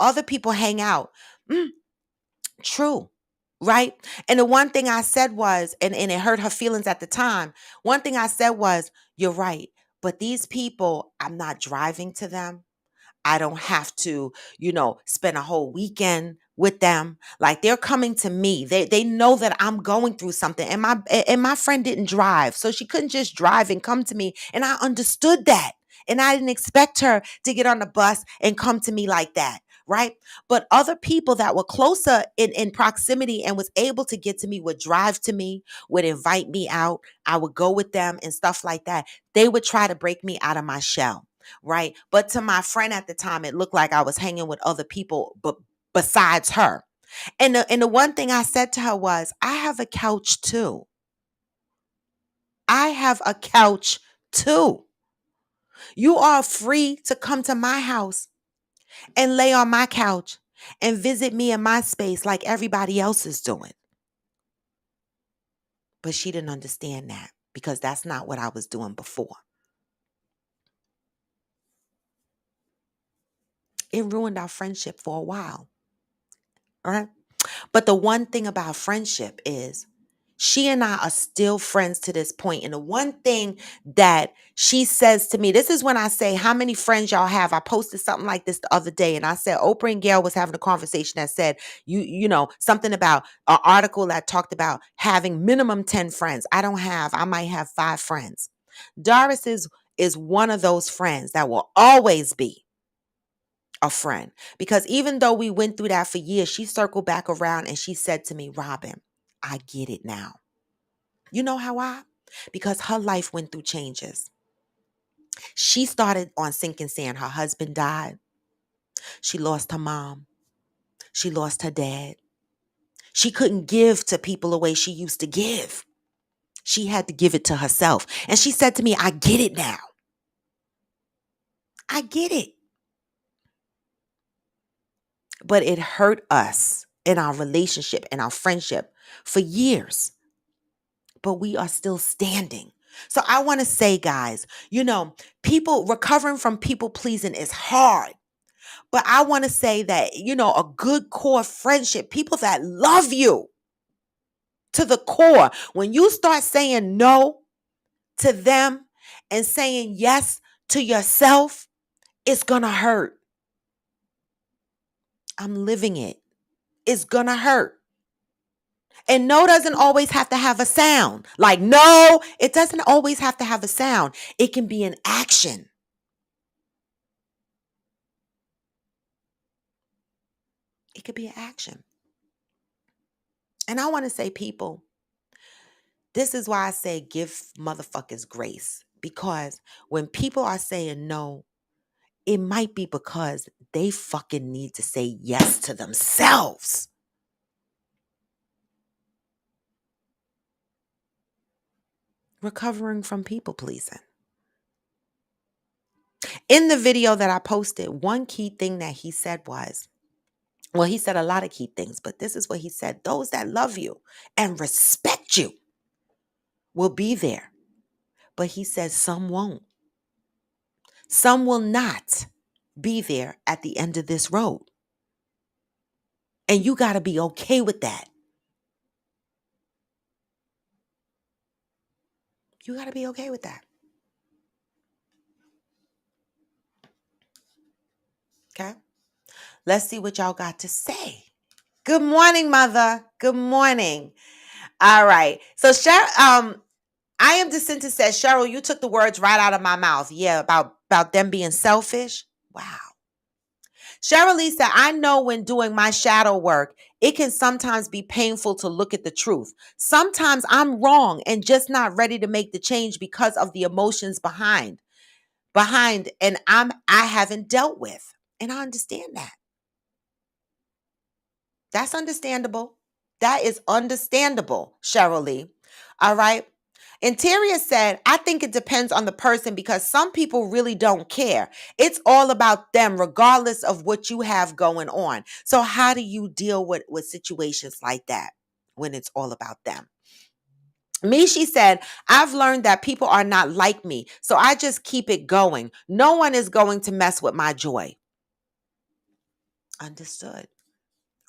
hang out. Mm, true. Right. And the one thing I said was, and it hurt her feelings at the time. One thing I said was, you're right. But these people, I'm not driving to them. I don't have to, spend a whole weekend with them. Like, they're coming to me. They know that I'm going through something. And my friend didn't drive. So she couldn't just drive and come to me. And I understood that. And I didn't expect her to get on the bus and come to me like that. Right. But other people that were closer in proximity and was able to get to me would drive to me, would invite me out. I would go with them and stuff like that. They would try to break me out of my shell. Right. But to my friend at the time, it looked like I was hanging with other people, but besides her. And the one thing I said to her was, I have a couch too. I have a couch too. You are free to come to my house and lay on my couch and visit me in my space like everybody else is doing. But she didn't understand that because that's not what I was doing before. It ruined our friendship for a while. All right. But the one thing about friendship is she and I are still friends to this point. And the one thing that she says to me, this is when I say, how many friends y'all have? I posted something like this the other day. And I said, Oprah and Gail was having a conversation that said, something about an article that talked about having minimum 10 friends. I might have 5 friends. Doris is one of those friends that will always be a friend. Because even though we went through that for years, she circled back around and she said to me, Robin, I get it now. You know how I? Because her life went through changes. She started on sinking sand. Her husband died. She lost her mom. She lost her dad. She couldn't give to people the way she used to give. She had to give it to herself. And she said to me, I get it now. I get it. But it hurt us in our relationship and our friendship for years but we are still standing. So I want to say, guys, people recovering from people pleasing is hard. But I want to say that, a good core friendship, people that love you to the core, when you start saying no to them and saying yes to yourself, it's going to hurt. I'm living it. It's going to hurt. And no doesn't always have to have a sound. Like no, it doesn't always have to have a sound. It can be an action. It could be an action. And I want to say, people, this is why I say give motherfuckers grace. Because when people are saying no, it might be because they fucking need to say yes to themselves. Recovering from people pleasing. In the video that I posted, one key thing that he said was, well, he said a lot of key things, but this is what he said. Those that love you and respect you will be there. But he said some won't. Some will not be there at the end of this road. And you got to be okay with that. You got to be okay with that. Okay? Let's see what y'all got to say. Good morning, mother. Good morning. All right. So, I am Jacinta says, Cheryl, you took the words right out of my mouth. Yeah, about them being selfish. Wow. Cheryl Lee said, I know when doing my shadow work, it can sometimes be painful to look at the truth. Sometimes I'm wrong and just not ready to make the change because of the emotions behind and I haven't dealt with. And I understand that. That's understandable. That is understandable, Cheryl Lee. All right. Interior said, I think it depends on the person because some people really don't care. It's all about them, regardless of what you have going on. So how do you deal with situations like that when it's all about them? Mishi said, I've learned that people are not like me, so I just keep it going. No one is going to mess with my joy. Understood,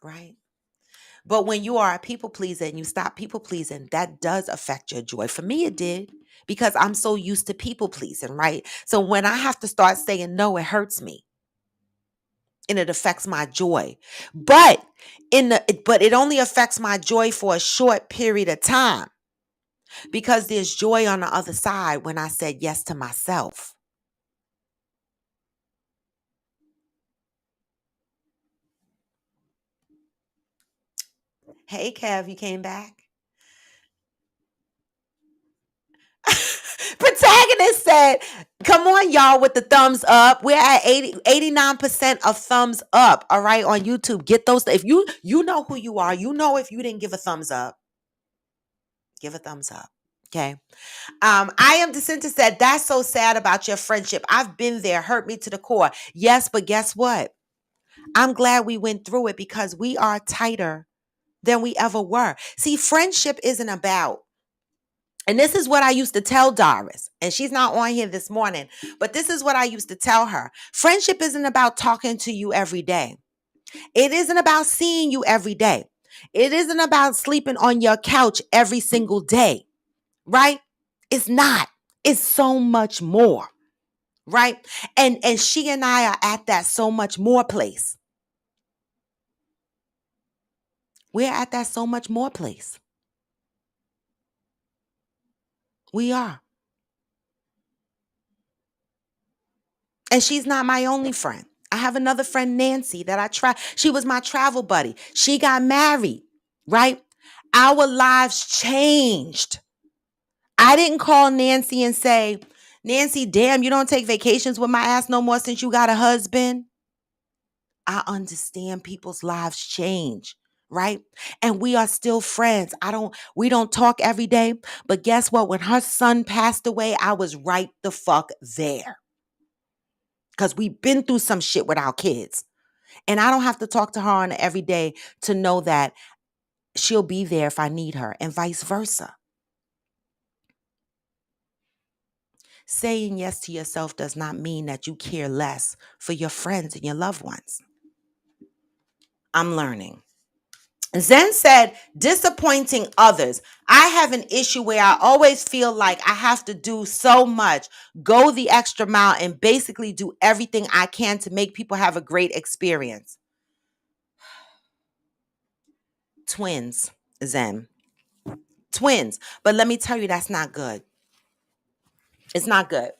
right? But when you are a people pleaser and you stop people pleasing, that does affect your joy. For me, it did because I'm so used to people pleasing, right? So when I have to start saying no, it hurts me and it affects my joy. But it only affects my joy for a short period of time because there's joy on the other side when I said yes to myself. Hey, Kev, you came back? Protagonist said, come on, y'all, with the thumbs up. We're at 89% of thumbs up, all right, on YouTube. Get those. If you know who you are, you know if you didn't give a thumbs up, give a thumbs up, okay? I am Jacinta said, that's so sad about your friendship. I've been there, hurt me to the core. Yes, but guess what? I'm glad we went through it because we are tighter than we ever were. See, friendship isn't about, and this is what I used to tell Doris, and she's not on here this morning, but this is what I used to tell her. Friendship isn't about talking to you every day. It isn't about seeing you every day. It isn't about sleeping on your couch every single day, right? It's not. It's so much more, right? And she and I are at that so much more place. We're at that so much more place. We are. And she's not my only friend. I have another friend, Nancy, that she was my travel buddy. She got married, right? Our lives changed. I didn't call Nancy and say, Nancy, damn, you don't take vacations with my ass no more since you got a husband. I understand people's lives change, right? And we are still friends. We don't talk every day, but guess what? When her son passed away, I was right the fuck there. Because we've been through some shit with our kids. And I don't have to talk to her on every day to know that she'll be there if I need her and vice versa. Saying yes to yourself does not mean that you care less for your friends and your loved ones. I'm learning. Zen said, disappointing others. I have an issue where I always feel like I have to do so much, go the extra mile, and basically do everything I can to make people have a great experience. Twins, Zen. Twins. But let me tell you, that's not good. It's not good.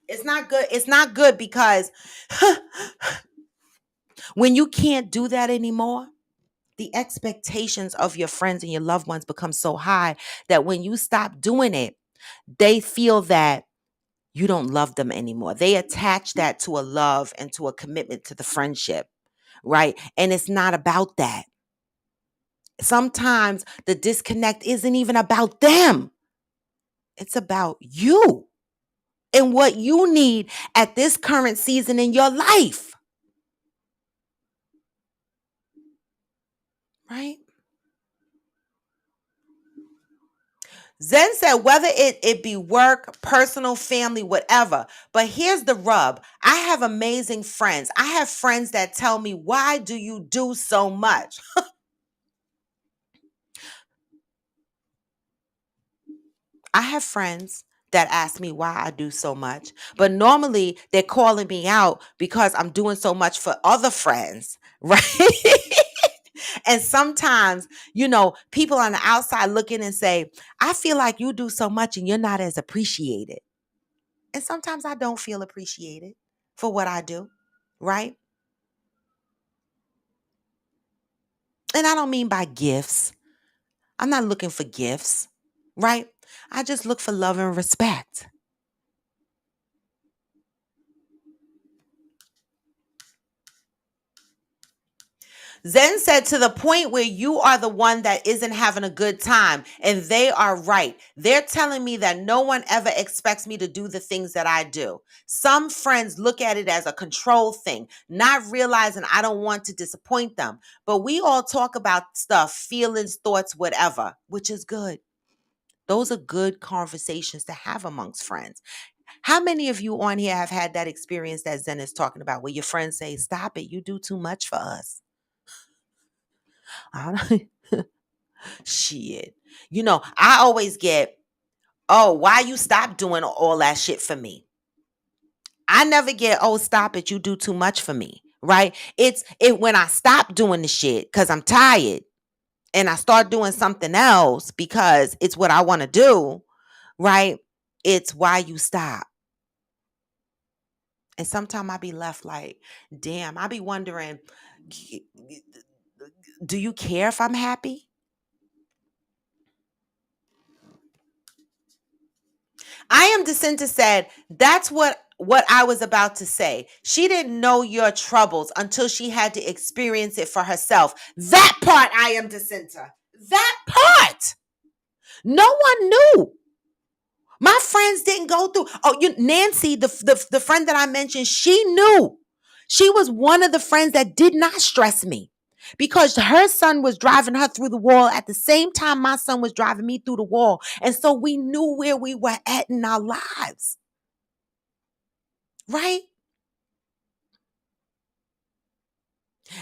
It's not good. It's not good because when you can't do that anymore, the expectations of your friends and your loved ones become so high that when you stop doing it, they feel that you don't love them anymore. They attach that to a love and to a commitment to the friendship, right? And it's not about that. Sometimes the disconnect isn't even about them. It's about you and what you need at this current season in your life, right? Zen said, whether it be work, personal, family, whatever. But here's the rub. I have amazing friends. I have friends that tell me, why do you do so much? I have friends that ask me why I do so much, but normally they're calling me out because I'm doing so much for other friends, right? And sometimes, people on the outside looking and say, I feel like you do so much and you're not as appreciated. And sometimes I don't feel appreciated for what I do, right? And I don't mean by gifts. I'm not looking for gifts, right? I just look for love and respect. Zen said, to the point where you are the one that isn't having a good time, and they are right. They're telling me that no one ever expects me to do the things that I do. Some friends look at it as a control thing, not realizing I don't want to disappoint them. But we all talk about stuff, feelings, thoughts, whatever, which is good. Those are good conversations to have amongst friends. How many of you on here have had that experience that Zen is talking about where your friends say, stop it, you do too much for us? I don't, shit. I always get, oh, why you stop doing all that shit for me? I never get, oh, stop it, you do too much for me, right? It's it when I stop doing the shit because I'm tired and I start doing something else because it's what I want to do, right? It's why you stop. And sometimes I be left like, damn, I be wondering, do you care if I'm happy? I am Jacinta said, that's what I was about to say. She didn't know your troubles until she had to experience it for herself. That part, I am Jacinta. That part. No one knew. My friends didn't go through. Oh, Nancy, the friend that I mentioned, she knew. She was one of the friends that did not stress me because her son was driving her through the wall at the same time my son was driving me through the wall. And so we knew where we were at in our lives, right?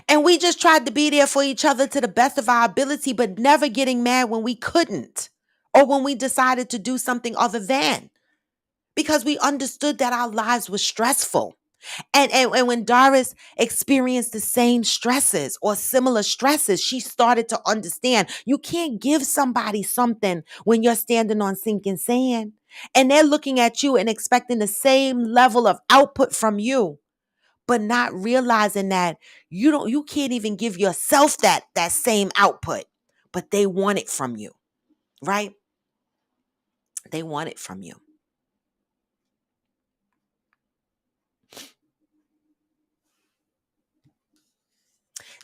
And we just tried to be there for each other to the best of our ability, but never getting mad when we couldn't or when we decided to do something other than because we understood that our lives were stressful. And when Doris experienced the same stresses or similar stresses, she started to understand you can't give somebody something when you're standing on sinking sand and they're looking at you and expecting the same level of output from you, but not realizing that you can't even give yourself that same output, but they want it from you, right? They want it from you.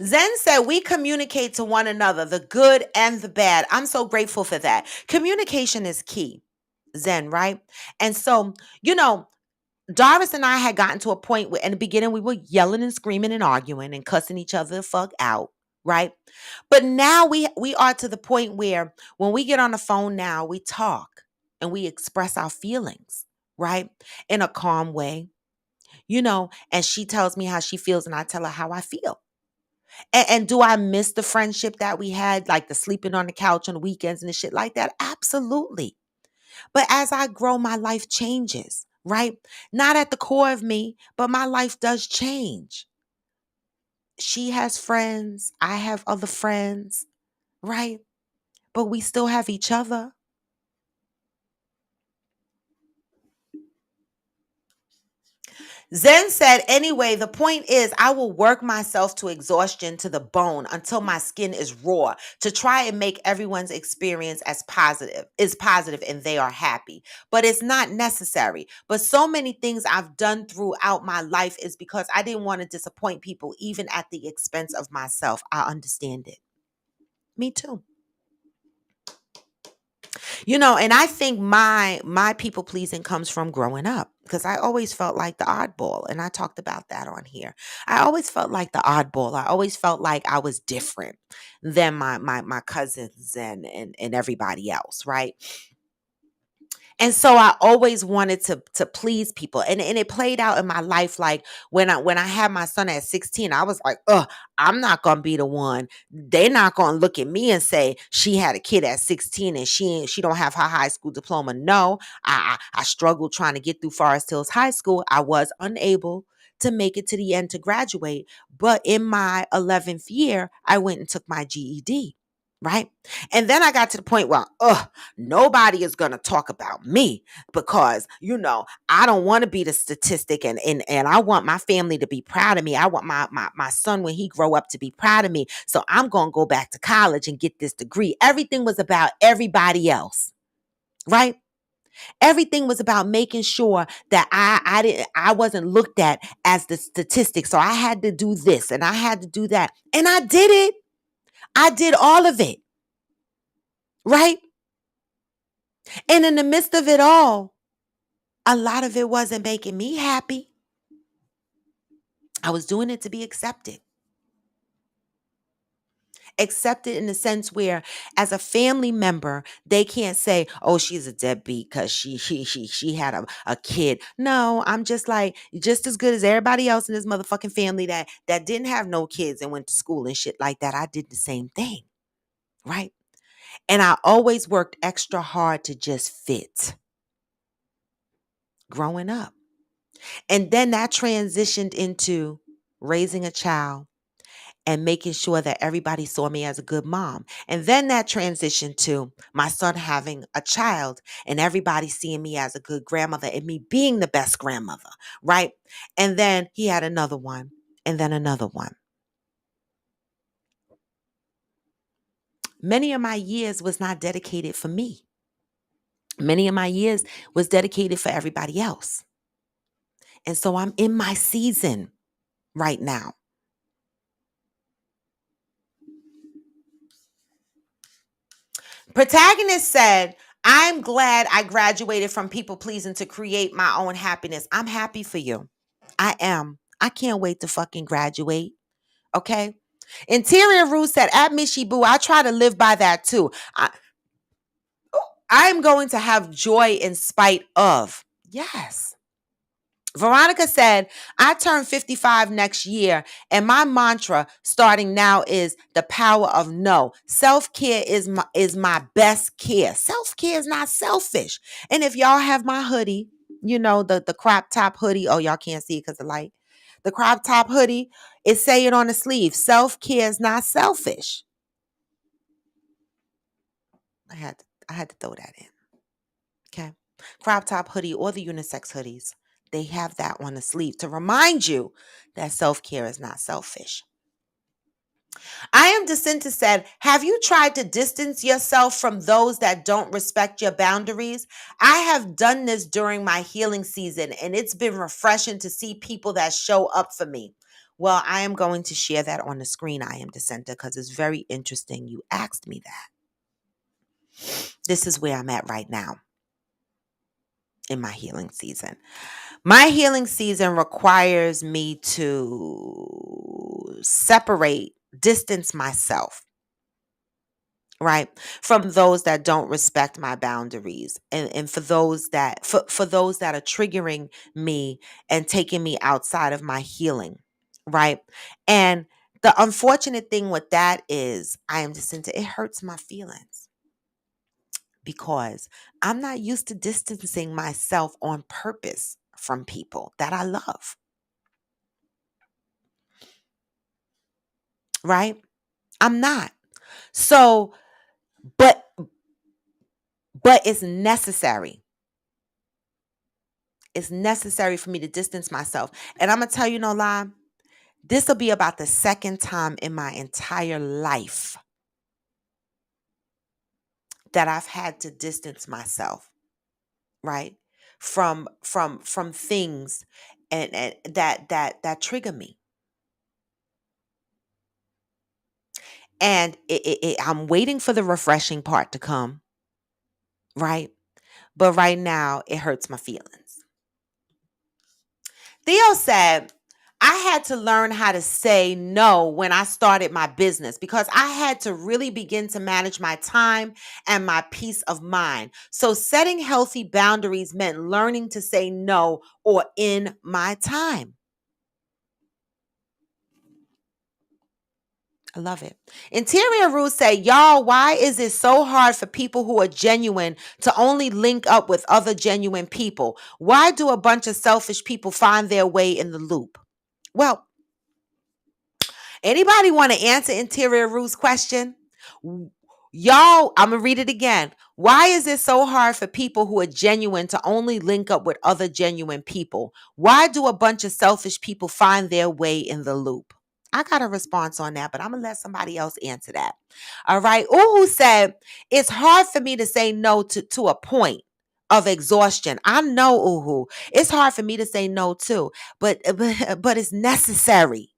Zen said, we communicate to one another, the good and the bad. I'm so grateful for that. Communication is key, Zen, right? And so, Doris and I had gotten to a point where in the beginning we were yelling and screaming and arguing and cussing each other the fuck out, right? But now we are to the point where when we get on the phone now, we talk and we express our feelings, right? In a calm way, and she tells me how she feels and I tell her how I feel. And do I miss the friendship that we had, like the sleeping on the couch on the weekends and the shit like that? Absolutely. But as I grow, my life changes, right? Not at the core of me, but my life does change. She has friends, I have other friends, right? But we still have each other. Zen said, anyway, the point is, I will work myself to exhaustion to the bone until my skin is raw to try and make everyone's experience is positive and they are happy. But it's not necessary. But so many things I've done throughout my life is because I didn't want to disappoint people, even at the expense of myself. I understand it. Me too. And I think my people pleasing comes from growing up because I always felt like the oddball, and I talked about that on here. I always felt like the oddball. I always felt like I was different than my cousins and everybody else, right? And so I always wanted to please people. And it played out in my life like when I had my son at 16, I was like, I'm not gonna be the one. They're not gonna look at me and say she had a kid at 16 and she don't have her high school diploma. No, I struggled trying to get through Forest Hills High School. I was unable to make it to the end to graduate. But in my 11th year, I went and took my GED. Right. And then I got to the point where, nobody is going to talk about me because, I don't want to be the statistic and I want my family to be proud of me. I want my son when he grow up to be proud of me. So I'm going to go back to college and get this degree. Everything was about everybody else, right? Everything was about making sure that I wasn't looked at as the statistic. So I had to do this and I had to do that. And I did it. I did all of it, right? And in the midst of it all, a lot of it wasn't making me happy. I was doing it to be accepted. Accepted in the sense where, as a family member, they can't say, "Oh, she's a deadbeat because she had a kid." No, I'm just like just as good as everybody else in this motherfucking family that didn't have no kids and went to school and shit like that. I did the same thing, right? And I always worked extra hard to just fit growing up. And then that transitioned into raising a child and making sure that everybody saw me as a good mom. And then that transitioned to my son having a child and everybody seeing me as a good grandmother and me being the best grandmother, right? And then he had another one and then another one. Many of my years was not dedicated for me. Many of my years was dedicated for everybody else. And so I'm in my season right now. Protagonist said, I'm glad I graduated from people pleasing to create my own happiness. I'm happy for you. I am. I can't wait to fucking graduate. Okay. Interior Rue said, at Mishi Boo, I try to live by that too. I'm going to have joy in spite of. Yes. Veronica said, I turn 55 next year, and my mantra starting now is the power of no. Self-care is my best care. Self-care is not selfish. And if y'all have my hoodie, the crop top hoodie. Oh, y'all can't see it because of light. The crop top hoodie, it say it on the sleeve. Self-care is not selfish. I had to throw that in. Okay. Crop top hoodie or the unisex hoodies. They have that on the sleeve to remind you that self-care is not selfish. I am Jacinta said, have you tried to distance yourself from those that don't respect your boundaries? I have done this during my healing season, and it's been refreshing to see people that show up for me. Well, I am going to share that on the screen, I am Jacinta, because it's very interesting you asked me that. This is where I'm at right now in my healing season. My healing season requires me to distance myself right? From those that don't respect my boundaries, and for those that are triggering me and taking me outside of my healing, right? And the unfortunate thing with that is I am just into it hurts my feelings because I'm not used to distancing myself on purpose from people that I love, right? I'm not. So, but it's necessary. It's necessary for me to distance myself. And I'm going to tell you no lie. This will be about the second time in my entire life that I've had to distance myself, right? From things and that trigger me. And I'm waiting for the refreshing part to come, right? But right now, it hurts my feelings. Theo said, I had to learn how to say no when I started my business because I had to really begin to manage my time and my peace of mind. So, setting healthy boundaries meant learning to say no or in my time. I love it. Interior Rules say, y'all, why is it so hard for people who are genuine to only link up with other genuine people? Why do a bunch of selfish people find their way in the loop? Well, anybody want to answer Interior Rules question? Y'all, I'm going to read it again. Why is it so hard for people who are genuine to only link up with other genuine people? Why do a bunch of selfish people find their way in the loop? I got a response on that, but I'm going to let somebody else answer that. All right. Uhu said, it's hard for me to say no to a point of exhaustion. I know, Uhu. It's hard for me to say no too, but it's necessary.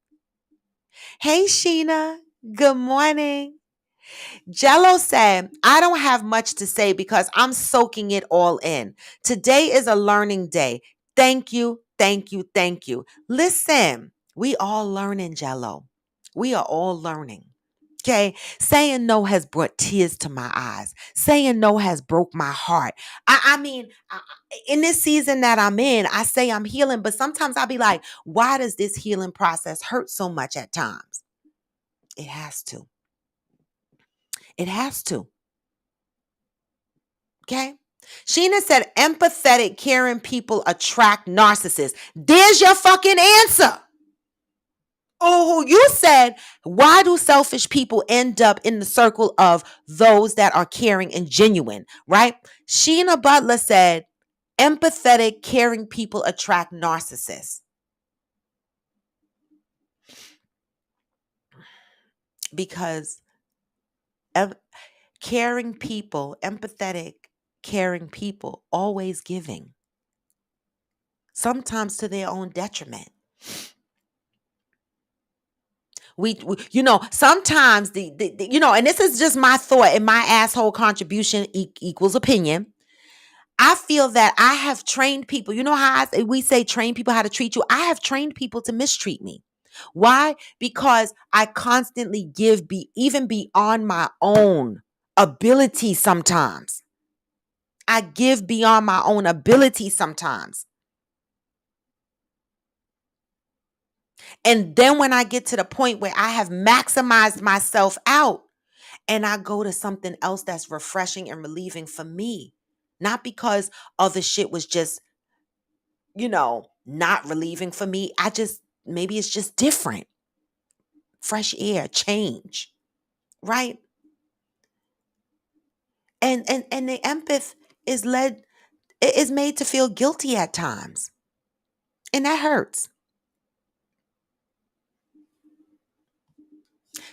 Hey, Sheena. Good morning. Jello said, I don't have much to say because I'm soaking it all in. Today is a learning day. Thank you, thank you, thank you. Listen, we all learning, Jello. We are all learning. Okay, saying no has brought tears to my eyes. Saying no has broke my heart. I mean, in this season that I'm in, I say I'm healing, but sometimes I'll be like, why does this healing process hurt so much at times? It has to. It has to. Okay. Sheena said, empathetic, caring people attract narcissists. There's your fucking answer. Oh, you said, why do selfish people end up in the circle of those that are caring and genuine, right? Sheena Butler said, empathetic, caring people attract narcissists. Because caring people, empathetic, caring people, always giving, sometimes to their own detriment. Sometimes and this is just my thought and my asshole contribution equals opinion. I feel that I have trained people. You know how we say train people how to treat you? I have trained people to mistreat me. Why? Because I constantly give even beyond my own ability sometimes. I give beyond my own ability sometimes. And then when I get to the point where I have maximized myself out, and I go to something else that's refreshing and relieving for me. Not because other shit was just, not relieving for me. Maybe it's just different. Fresh air, change, right? And the empath is made to feel guilty at times. And that hurts.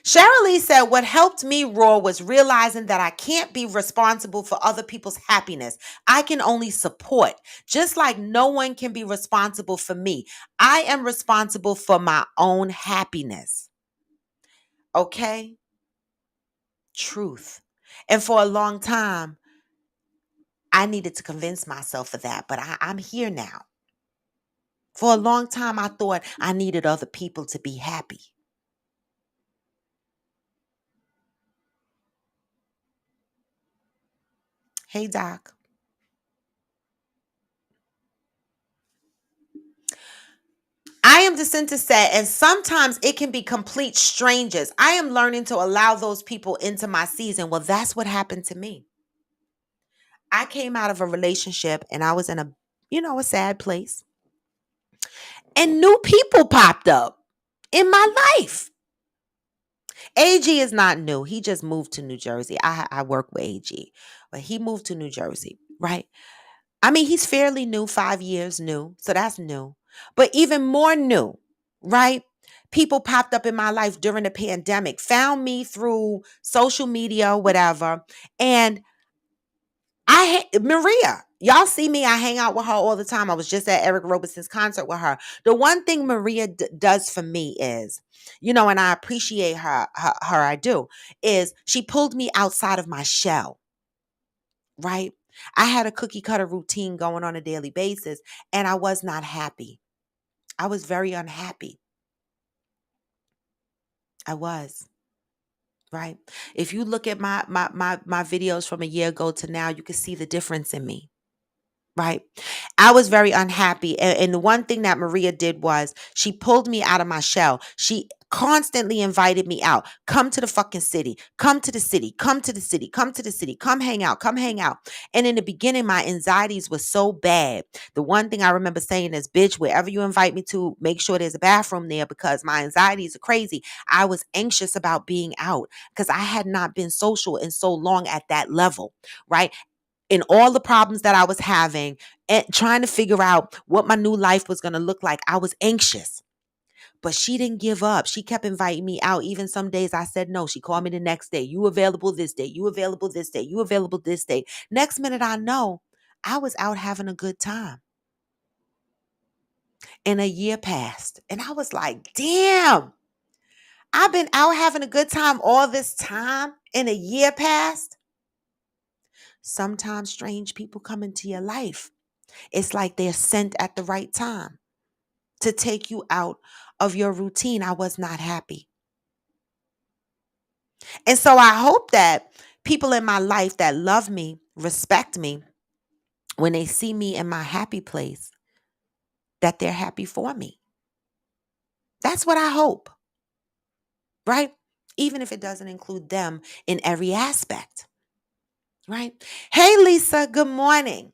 Cheryl Lee said, what helped me roar was realizing that I can't be responsible for other people's happiness. I can only support, just like no one can be responsible for me. I am responsible for my own happiness. Okay? Truth. And for a long time, I needed to convince myself of that, but I'm here now. For a long time, I thought I needed other people to be happy. Hey, Doc. I am Jacinta said, and sometimes it can be complete strangers. I am learning to allow those people into my season. Well, that's what happened to me. I came out of a relationship and I was in a sad place. And new people popped up in my life. AG is not new. He just moved to New Jersey. I work with AG, but he moved to New Jersey, right? I mean, he's fairly new, 5 years new. So that's new. But even more new, right? People popped up in my life during the pandemic, found me through social media, whatever. And Maria, y'all see me. I hang out with her all the time. I was just at Eric Robinson's concert with her. The one thing Maria does for me is, and I appreciate her, I do, is she pulled me outside of my shell, right? I had a cookie cutter routine going on a daily basis, and I was not happy. I was very unhappy. I was. Right. If you look at my videos from a year ago to now, you can see the difference in me. Right. I was very unhappy. And the one thing that Maria did was she pulled me out of my shell. She constantly invited me out. Come to the fucking city. Come to the city. Come to the city. Come to the city. Come hang out. Come hang out. And in the beginning, my anxieties were so bad. The one thing I remember saying is, bitch, wherever you invite me to, make sure there's a bathroom there because my anxieties are crazy. I was anxious about being out because I had not been social in so long at that level. Right. In all the problems that I was having and trying to figure out what my new life was going to look like, I was anxious. But she didn't give up. She kept inviting me out. Even some days I said no. She called me the next day. You available this day? You available this day? You available this day? Next minute I know I was out having a good time. And a year passed. And I was like, damn, I've been out having a good time all this time and a year passed. Sometimes strange people come into your life. It's like they're sent at the right time to take you out of your routine. I was not happy. And so I hope that people in my life that love me, respect me, when they see me in my happy place, that they're happy for me. That's what I hope, right? Even if it doesn't include them in every aspect, right? Hey, Lisa, good morning.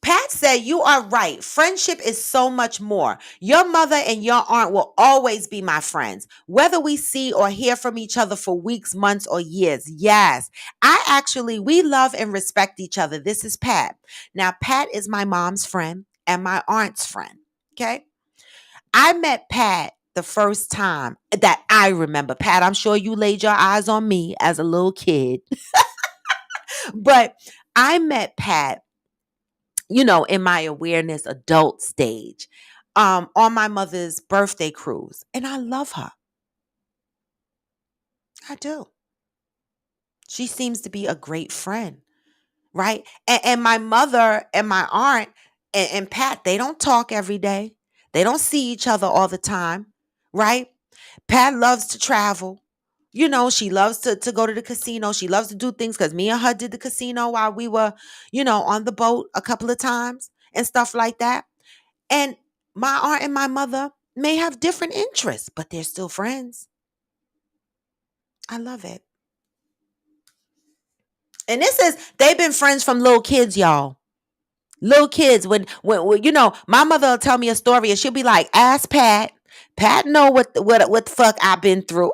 Pat said, you are right. Friendship is so much more. Your mother and your aunt will always be my friends, whether we see or hear from each other for weeks, months, or years. Yes, we love and respect each other. This is Pat. Now, Pat is my mom's friend and my aunt's friend. Okay. I met Pat the first time that I remember. Pat, I'm sure you laid your eyes on me as a little kid, but I met Pat in my awareness adult stage, on my mother's birthday cruise. And I love her. I do. She seems to be a great friend, right? And my mother and my aunt and Pat, they don't talk every day. They don't see each other all the time, right? Pat loves to travel. She loves to go to the casino. She loves to do things because me and her did the casino while we were, on the boat a couple of times and stuff like that. And my aunt and my mother may have different interests, but they're still friends. I love it. And they've been friends from little kids, y'all. Little kids, when my mother will tell me a story and she'll be like, ask Pat. Pat know what the fuck I've been through.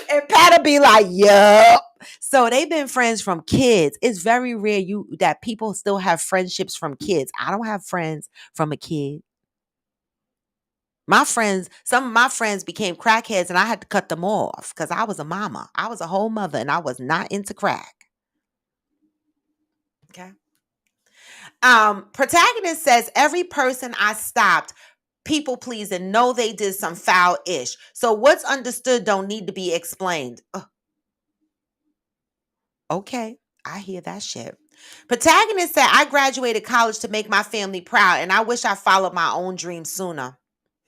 And Pat'll be like, yup. So they've been friends from kids. It's very rare that people still have friendships from kids. I don't have friends from a kid. Some of my friends became crackheads and I had to cut them off because I was a mama. I was a whole mother and I was not into crack. Okay. Protagonist says every person I stopped people pleasing know they did some foul ish. So what's understood don't need to be explained. Ugh. Okay. I hear that shit. Protagonist said I graduated college to make my family proud and I wish I followed my own dreams sooner.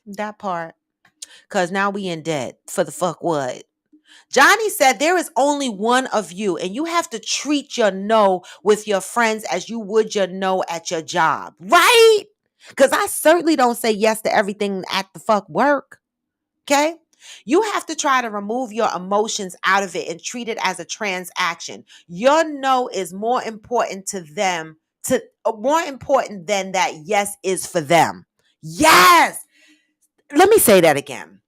That part. Cause now we in debt for the fuck what? Johnny said there is only one of you, and you have to treat your no with your friends as you would your no at your job, right? Because I certainly don't say yes to everything at the fuck work. Okay? You have to try to remove your emotions out of it and treat it as a transaction. Your no is more important to them, to more important than that yes is for them. Yes. Let me say that again.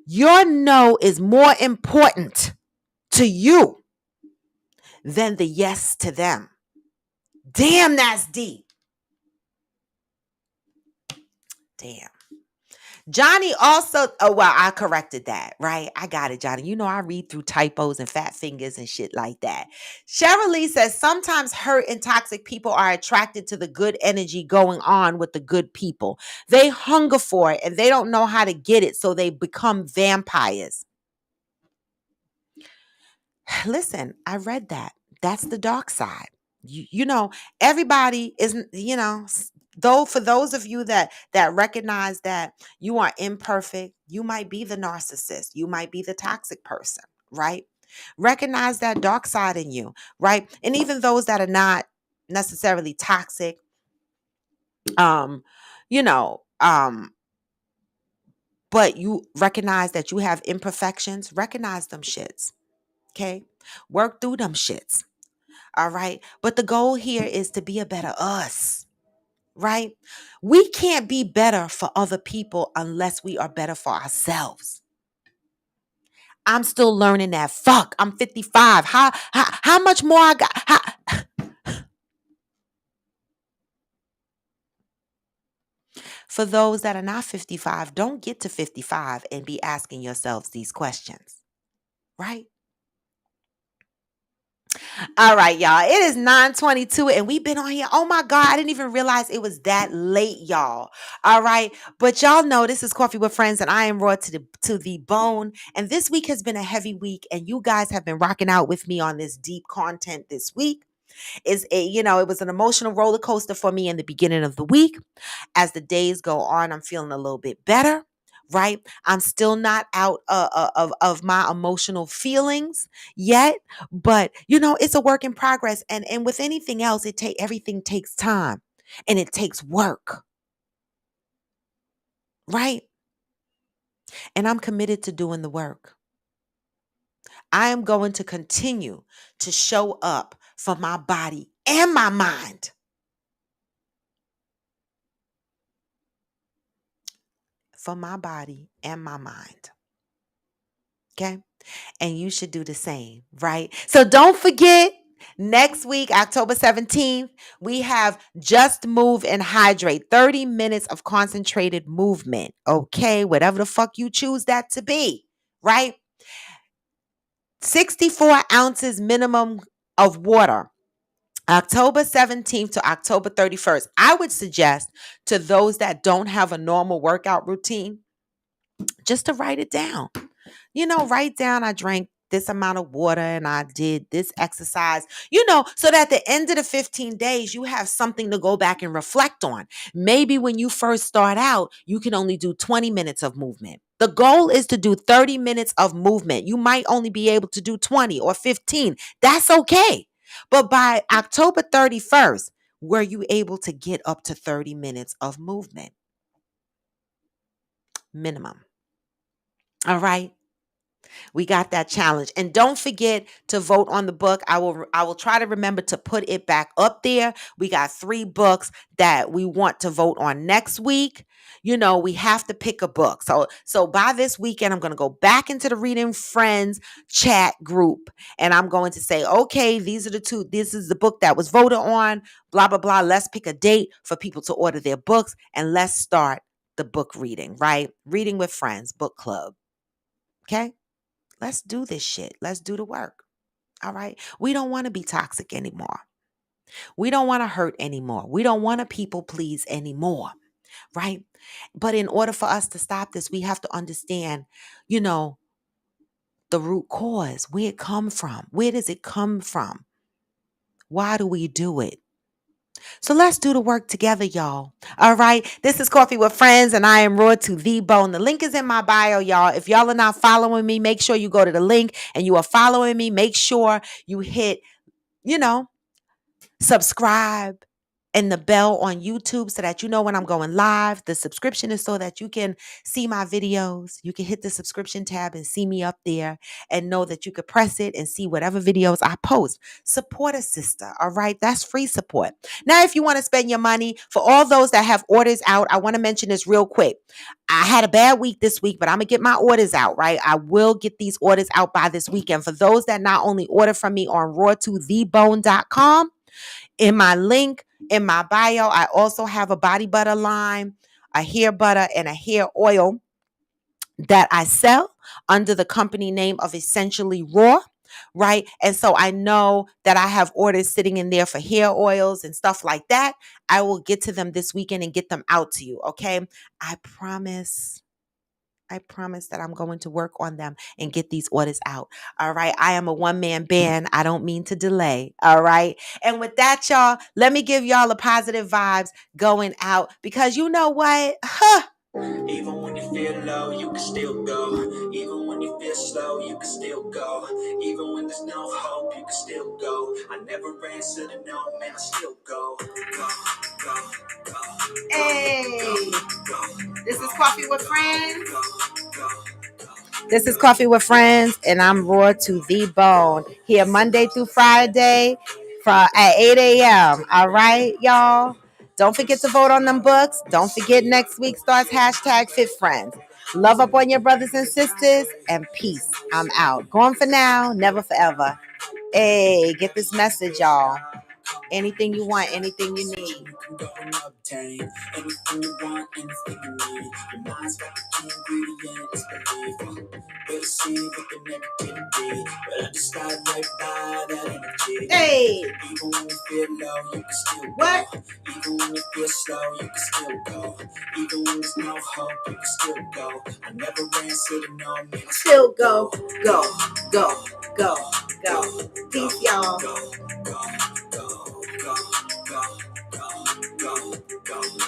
Your no is more important to you than the yes to them. Damn, that's deep. Damn. Johnny also, oh, well, I corrected that, right? I got it, Johnny. You know, I read through typos and fat fingers and shit like that. Cheryl Lee says sometimes hurt and toxic people are attracted to the good energy going on with the good people. They hunger for it and they don't know how to get it, so they become vampires. Listen, I read that. That's the dark side. You know, everybody isn't, though for those of you that recognize that you are imperfect, you might be the narcissist, you might be the toxic person, right? Recognize that dark side in you, right? And even those that are not necessarily toxic, um, you know, but you recognize that you have imperfections, recognize them shits. Okay? Work through them shits. All right. But the goal here is to be a better us, right? We can't be better for other people unless we are better for ourselves. I'm still learning that. Fuck, I'm 55. How much more I got? For those that are not 55, don't get to 55 and be asking yourselves these questions, right? All right, y'all. It is 9:22 and we've been on here. Oh my God, I didn't even realize it was that late, y'all. All right. But y'all know this is Coffee with Friends and I am raw to the bone. And this week has been a heavy week and you guys have been rocking out with me on this deep content this week. It was an emotional roller coaster for me in the beginning of the week. As the days go on, I'm feeling a little bit better. Right, I'm still not out of my emotional feelings yet, but it's a work in progress. And with anything else, everything takes time, and it takes work, right? And I'm committed to doing the work. I am going to continue to show up for my body and my mind. For my body and my mind. Okay? And you should do the same, right? So don't forget, next week, October 17th, we have Just Move and Hydrate, 30 minutes of concentrated movement. Okay? Whatever the fuck you choose that to be, right? 64 ounces minimum of water. October 17th to October 31st. I would suggest to those that don't have a normal workout routine just to write it down. Write down I drank this amount of water and I did this exercise, so that at the end of the 15 days, you have something to go back and reflect on. Maybe when you first start out, you can only do 20 minutes of movement. The goal is to do 30 minutes of movement. You might only be able to do 20 or 15. That's okay. But by October 31st, were you able to get up to 30 minutes of movement? Minimum. All right. We got that challenge. And don't forget to vote on the book. I will try to remember to put it back up there. We got 3 books that we want to vote on next week. We have to pick a book. So by this weekend, I'm going to go back into the Reading Friends chat group and I'm going to say, okay, these are the 2. This is the book that was voted on, blah, blah, blah. Let's pick a date for people to order their books and let's start the book reading, right? Reading with Friends, book club. Okay? Let's do this shit. Let's do the work. All right. We don't want to be toxic anymore. We don't want to hurt anymore. We don't want to people please anymore. Right. But in order for us to stop this, we have to understand, the root cause, where it come from. Where does it come from? Why do we do it? So let's do the work together, y'all. All right. This is Coffee with Friends, and I am Raw to the Bone. The link is in my bio, y'all. If y'all are not following me, make sure you go to the link and you are following me. Make sure you hit, you know, subscribe and the bell on YouTube so that you know when I'm going live. The subscription is so that you can see my videos. You can hit the subscription tab and see me up there and know that you could press it and see whatever videos I post. Support a sister, all right? That's free support. Now, if you want to spend your money, for all those that have orders out, I want to mention this real quick. I had a bad week this week, but I'm going to get my orders out, right? I will get these orders out by this weekend. For those that not only order from me on rawtothebone.com, in my link, in my bio, I also have a body butter line, a hair butter, and a hair oil that I sell under the company name of Essentially Raw, right? And so I know that I have orders sitting in there for hair oils and stuff like that. I will get to them this weekend and get them out to you, okay? I promise. I promise that I'm going to work on them and get these orders out. All right. I am a one-man band. I don't mean to delay. All right. And with that, y'all, let me give y'all the positive vibes going out because you know what? Even when you feel low, you can still go. Even when you feel slow, you can still go. Even when there's no hope, you can still go. I never answer to no, man, I still go. Go, go, go. Hey, this is Coffee with Friends. This is Coffee with Friends, and I'm Raw to the Bone. Here Monday through Friday at 8 a.m. All right, y'all? Don't forget to vote on them books. Don't forget next week starts hashtag Fit Friends. Love up on your brothers and sisters, and peace. I'm out. Going for now, never forever. Hey, get this message, y'all. Anything you want, anything you need. You can go and obtain anything you want, anything you need. Your mind's got the key ingredient, it's belief. We'll see what the negativity, but I just slide right by that energy. Hey! Even when you feel low, you can still go. What? Even when you feel slow, you can still go. Even when there's no hope, you can still go. I never answer to no, man. Still go, go, go, go, go. Peace, y'all. Go, go, go, go, go, go, go, go.